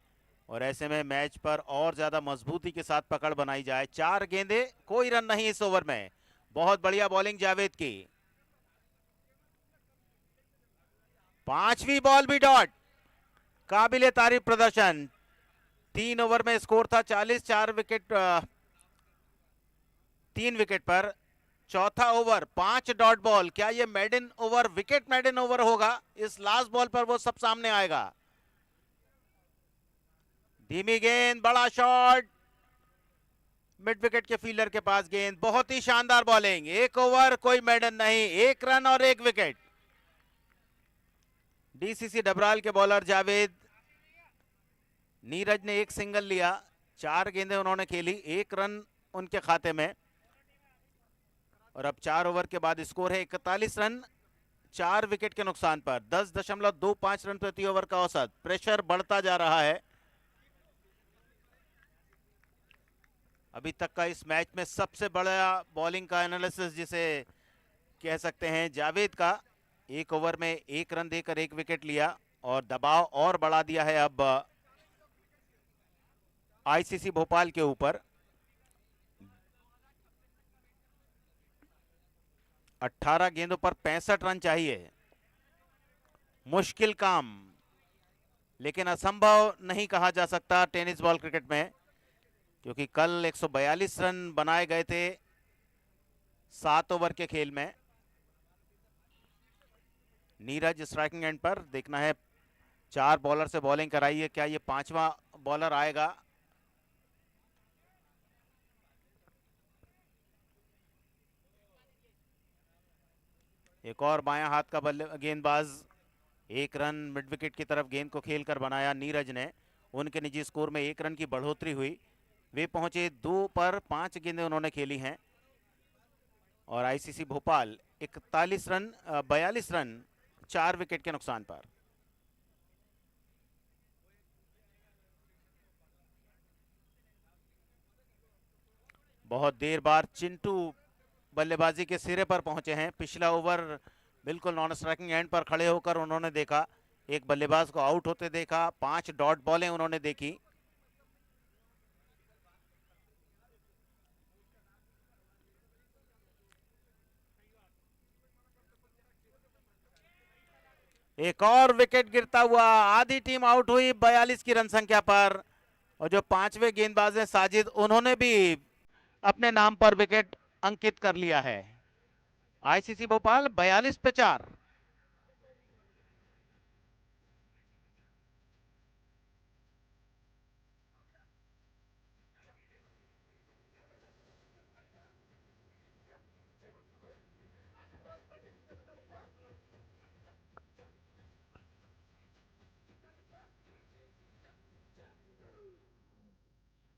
और ऐसे में मैच पर और ज्यादा मजबूती के साथ पकड़ बनाई जाए। 4 गेंदे, कोई रन नहीं इस ओवर में। बहुत बढ़िया बॉलिंग जावेद की, 5वीं बॉल भी डॉट, काबिले तारीफ प्रदर्शन। 3 ओवर में स्कोर था 40, 4 विकेट 3 विकेट पर। चौथा ओवर 5 डॉट बॉल, क्या ये maiden over, wicket maiden over होगा? इस लास्ट बॉल पर वो सब सामने आएगा। धीमी गेंद, बड़ा शॉट, मिड विकेट के फील्डर के पास गेंद, बहुत ही शानदार बॉलिंग। 1 ओवर, कोई मेडन नहीं, 1 रन और 1 विकेट। डीसीसी डबराल के बॉलर जावेद, नीरज ने 1 सिंगल लिया, 4 गेंदें उन्होंने खेली, 1 रन उनके खाते में और अब 4 ओवर के बाद स्कोर है 41 रन 4 विकेट के नुकसान पर। 10.25 रन प्रति ओवर का औसत। प्रेशर बढ़ता जा रहा है। अभी तक का इस मैच में सबसे बड़ा बॉलिंग का एनालिसिस जिसे कह सकते हैं जावेद का। 1 ओवर में 1 रन देकर 1 विकेट लिया और दबाव और बढ़ा दिया है अब आईसीसी भोपाल के ऊपर। 18 गेंदों पर 65 रन चाहिए, मुश्किल काम, लेकिन असंभव नहीं कहा जा सकता टेनिस बॉल क्रिकेट में, क्योंकि कल 142 रन बनाए गए थे 7 ओवर के खेल में। नीरज स्ट्राइकिंग एंड पर, देखना है 4 बॉलर से बॉलिंग कराई है, क्या ये 5वां बॉलर आएगा? एक और बायां हाथ का गेंदबाज, 1 रन मिड विकेट की तरफ गेंद को खेलकर बनाया नीरज ने। उनके निजी स्कोर में 1 रन की बढ़ोतरी हुई, वे पहुंचे 2 पर 5 गेंदें उन्होंने खेली हैं और आईसीसी भोपाल 42 रन 4 विकेट के नुकसान पर। बहुत देर बाद चिंटू बल्लेबाजी के सिरे पर पहुंचे हैं। पिछला ओवर बिल्कुल नॉन स्ट्राइकिंग एंड पर खड़े होकर उन्होंने देखा, एक बल्लेबाज को आउट होते देखा, 5 डॉट बॉलें उन्होंने देखी। एक और विकेट गिरता हुआ, आधी टीम आउट हुई 42 की रन संख्या पर और जो 5वें गेंदबाज हैं साजिद, उन्होंने भी अपने नाम पर विकेट अंकित कर लिया है। आईसीसी भोपाल 42 पे 4।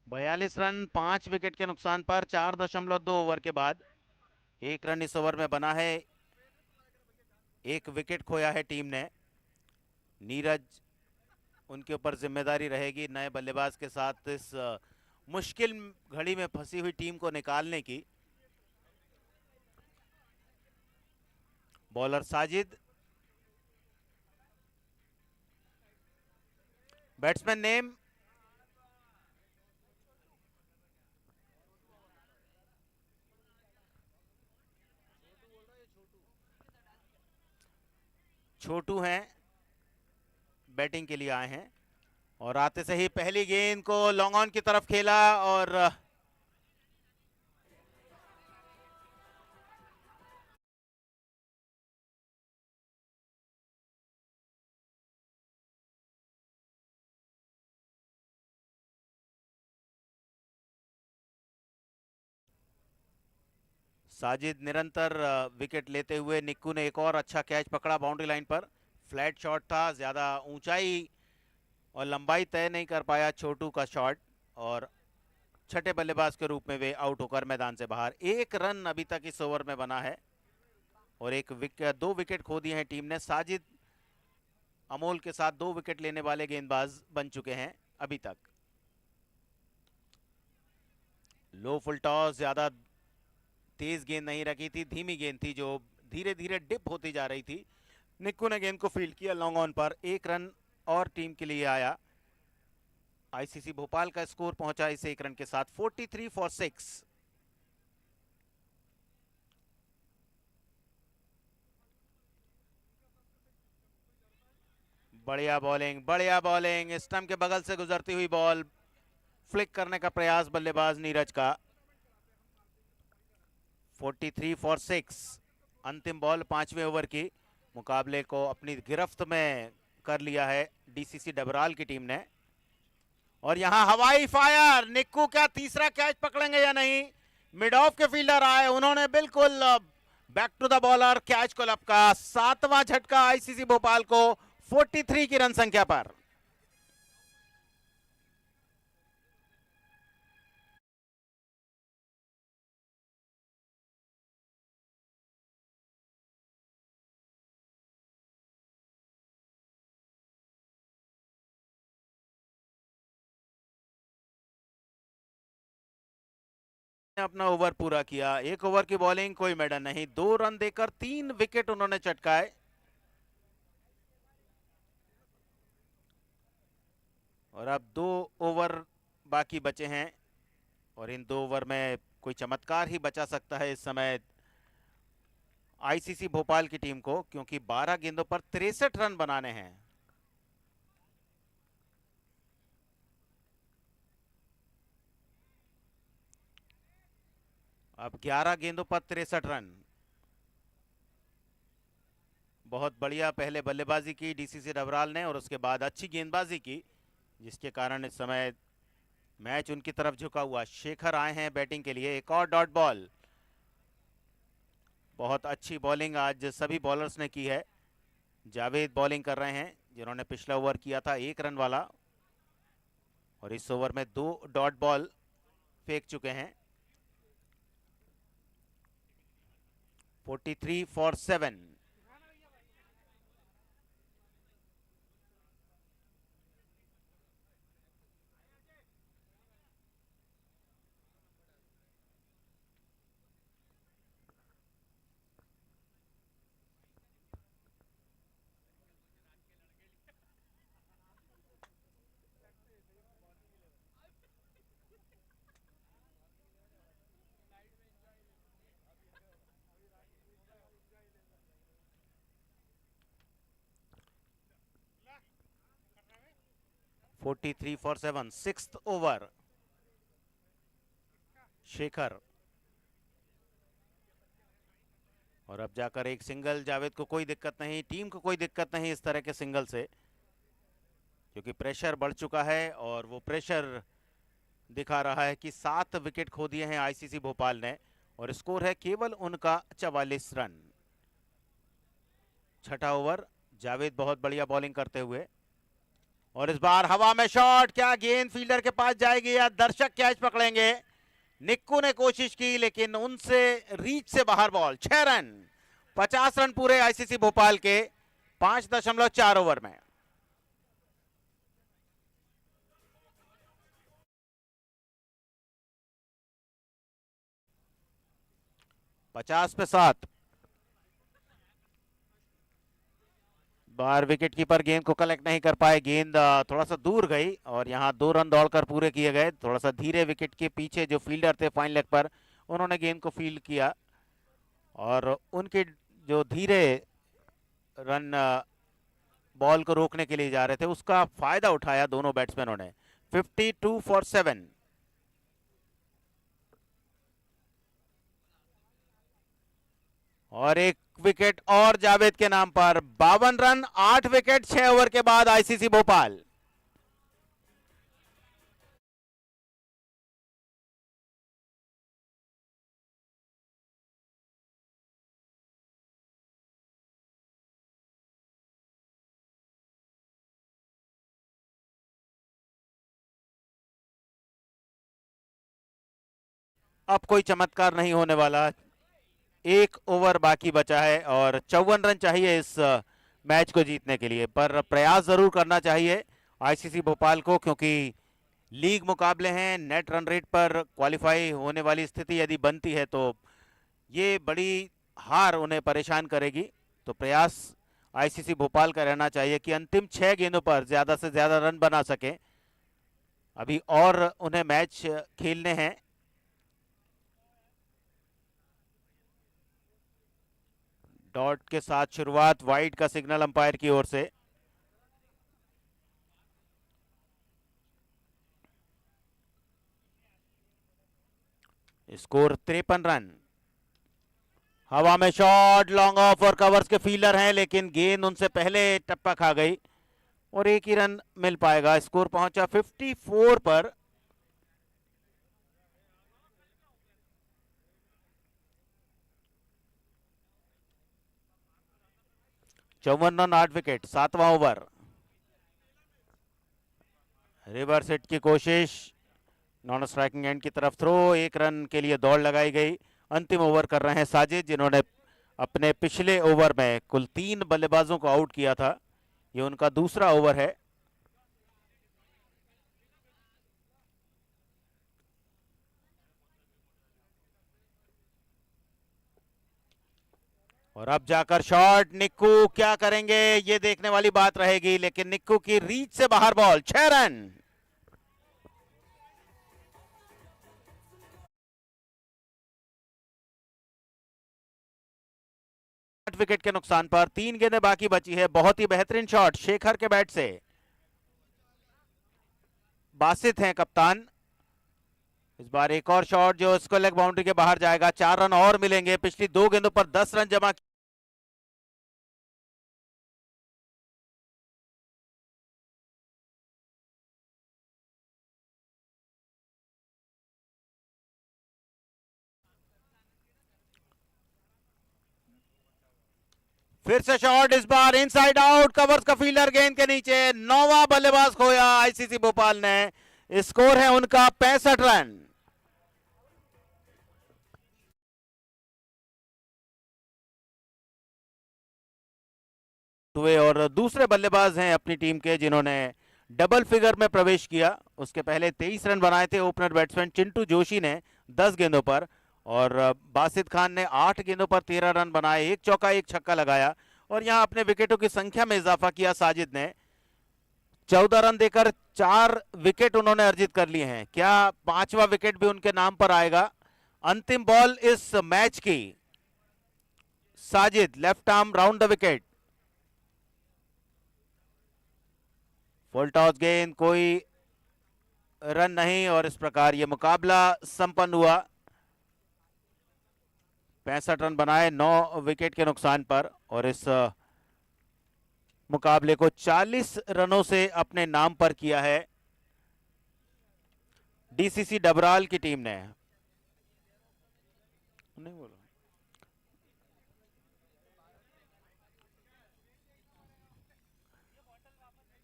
बयालीस रन 5 विकेट के नुकसान पर 4.2 ओवर के बाद। 1 रन इस ओवर में बना है, 1 विकेट खोया है टीम ने। नीरज, उनके ऊपर जिम्मेदारी रहेगी नए बल्लेबाज के साथ इस मुश्किल घड़ी में फंसी हुई टीम को निकालने की। बॉलर साजिद, बैट्समैन नेम छोटू हैं, बैटिंग के लिए आए हैं और आते से ही पहली गेंद को लॉन्ग ऑन की तरफ खेला और साजिद निरंतर विकेट लेते हुए। निक्कू ने एक और अच्छा कैच पकड़ा बाउंड्री लाइन पर, फ्लैट शॉट था, ज़्यादा ऊंचाई और लंबाई तय नहीं कर पाया छोटू का शॉट और छठे बल्लेबाज के रूप में वे आउट होकर मैदान से बाहर। 1 रन अभी तक इस ओवर में बना है और 2 विकेट खो दिए हैं टीम ने। साजिद अमोल के साथ 2 विकेट लेने वाले गेंदबाज बन चुके हैं अभी तक। लो फुल टॉस, ज्यादा तेज गेंद नहीं रखी थी, धीमी गेंद थी जो धीरे धीरे डिप होती जा रही थी। निक्कू ने गेंद को फील्ड किया लॉन्ग ऑन पर, एक रन और टीम के लिए आया। आईसीसी भोपाल का स्कोर पहुंचा इस एक रन के साथ 43 फॉर 6। बढ़िया बॉलिंग, बढ़िया बॉलिंग, स्टंप के बगल से गुजरती हुई बॉल, फ्लिक करने का प्रयास बल्लेबाज नीरज का। 43 फॉर 6, अंतिम बॉल पांचवें ओवर की। मुकाबले को अपनी गिरफ्त में कर लिया है डीसीसी डबराल की टीम ने। और यहां हवाई फायर, निक्कू क्या तीसरा कैच पकड़ेंगे या नहीं? मिड ऑफ के फील्डर आए, उन्होंने बिल्कुल back to the bowler catch को लपका। सातवां झटका आईसीसी भोपाल को 43 की रन संख्या पर। अपना ओवर पूरा किया, एक ओवर की बॉलिंग, कोई मेडन नहीं, 2 रन देकर 3 विकेट उन्होंने चटकाए। और अब 2 ओवर बाकी बचे हैं और इन 2 ओवर में कोई चमत्कार ही बचा सकता है इस समय आईसीसी भोपाल की टीम को, क्योंकि 12 गेंदों पर 63 रन बनाने हैं। अब 11 गेंदों पर 63 रन। बहुत बढ़िया पहले बल्लेबाजी की डीसीसी डबराल ने और उसके बाद अच्छी गेंदबाजी की, जिसके कारण इस समय मैच उनकी तरफ झुका हुआ। शेखर आए हैं बैटिंग के लिए, एक और डॉट बॉल। बहुत अच्छी बॉलिंग आज सभी बॉलर्स ने की है। जावेद बॉलिंग कर रहे हैं, जिन्होंने पिछला ओवर किया था 1 रन वाला, और इस ओवर में 2 डॉट बॉल फेंक चुके हैं। 43 for 7। Forty three for 7, sixth over. Shekhar, और अब जाकर एक सिंगल। जावेद को कोई दिक्कत नहीं, टीम को कोई दिक्कत नहीं इस तरह के सिंगल से, क्योंकि प्रेशर बढ़ चुका है और वो प्रेशर दिखा रहा है कि 7 विकेट खो दिए हैं आईसीसी भोपाल ने और स्कोर है केवल उनका 44 रन। छठा ओवर, जावेद बहुत बढ़िया बॉलिंग करते हुए, और इस बार हवा में शॉट, क्या गेंद फील्डर के पास जाएगी या दर्शक कैच पकड़ेंगे? निक्कू ने कोशिश की लेकिन उनसे रीच से बाहर बॉल। 6 रन, 50 रन पूरे आईसीसी भोपाल के 5.4 ओवर में। पचास पे 7। बाहर विकेट कीपर गेंद को कलेक्ट नहीं कर पाए, गेंद थोड़ा सा दूर गई और यहां 2 रन दौड़कर पूरे किए गए। थोड़ा सा धीरे विकेट के पीछे जो फील्डर थे फाइन लेग पर, उन्होंने गेंद को फील्ड किया और उनके जो धीरे रन बॉल को रोकने के लिए जा रहे थे, उसका फायदा उठाया दोनों बैट्समैनों ने। 52 फॉर 7। और एक विकेट और जावेद के नाम पर। 52 रन, 8 विकेट 6 ओवर के बाद आईसीसी भोपाल। अब कोई चमत्कार नहीं होने वाला, एक ओवर बाकी बचा है और 54 रन चाहिए इस मैच को जीतने के लिए, पर प्रयास जरूर करना चाहिए आईसीसी भोपाल को, क्योंकि लीग मुकाबले हैं, नेट रन रेट पर क्वालिफाई होने वाली स्थिति यदि बनती है तो ये बड़ी हार उन्हें परेशान करेगी। तो प्रयास आईसीसी भोपाल का रहना चाहिए कि अंतिम 6 गेंदों पर ज्यादा से ज्यादा रन बना सके। अभी और उन्हें मैच खेलने हैं। डॉट के साथ शुरुआत, वाइड का सिग्नल अंपायर की ओर से। Score 53 run. हवा में शॉट, लॉन्ग ऑफ और कवर्स के फील्डर हैं, लेकिन गेंद उनसे पहले टप्पा खा गई और एक ही रन मिल पाएगा। स्कोर पहुंचा 54 पर। चौवन रन 8 विकेट, 7वां ओवर। रिवर्स हिट की कोशिश, नॉन स्ट्राइकिंग एंड की तरफ थ्रो, 1 रन के लिए दौड़ लगाई गई। अंतिम ओवर कर रहे हैं साजिद, जिन्होंने अपने पिछले ओवर में कुल 3 बल्लेबाजों को आउट किया था। ये उनका दूसरा ओवर है। और अब जाकर शॉट, निक्कू क्या करेंगे ये देखने वाली बात रहेगी, लेकिन निक्कू की रीच से बाहर बॉल, 6 रन। विकेट के नुकसान पर 3 गेंदें बाकी बची है। बहुत ही बेहतरीन शॉट शेखर के बैट से। बासित हैं कप्तान। इस बार एक और शॉट जो इसको लेग बाउंड्री के बाहर जाएगा। 4 रन और मिलेंगे। पिछली 2 गेंदों पर 10 रन जमा। फिर से शॉट, इस बार इनसाइड आउट, कवर्स का फील्डर गेंद के नीचे। 9वां बल्लेबाज खोया आईसीसी भोपाल ने। स्कोर है उनका 65 रन। और दूसरे बल्लेबाज हैं अपनी टीम के जिन्होंने डबल फिगर में प्रवेश किया। उसके पहले 23 रन बनाए थे ओपनर बैट्समैन चिंटू जोशी ने 10 गेंदों पर, और बासित खान ने 8 गेंदों पर 13 रन बनाए, 1 चौका 1 छक्का लगाया। और यहां अपने विकेटों की संख्या में इजाफा किया साजिद ने। 14 रन देकर 4 विकेट उन्होंने अर्जित कर लिए हैं। क्या 5वां विकेट भी उनके नाम पर आएगा? अंतिम बॉल इस मैच की। Sajid left arm round the wicket, full toss गेंद, कोई रन नहीं, और इस प्रकार यह मुकाबला संपन्न हुआ। 65 रन बनाए 9 विकेट के नुकसान पर, और इस मुकाबले को 40 रनों से अपने नाम पर किया है डीसीसी डबराल की टीम ने। नहीं बोला।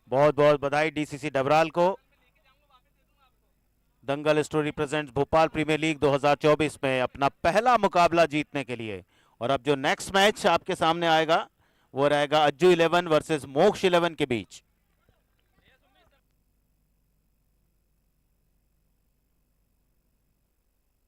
बहुत बहुत बधाई डीसीसी डबराल को। Dangal story presents Bhopal premier league 2024 में अपना पहला मुकाबला जीतने के लिए। और अब जो नेक्स्ट मैच आपके सामने आएगा वो रहेगा अज्जू 11 वर्सेस मोक्ष 11 के बीच।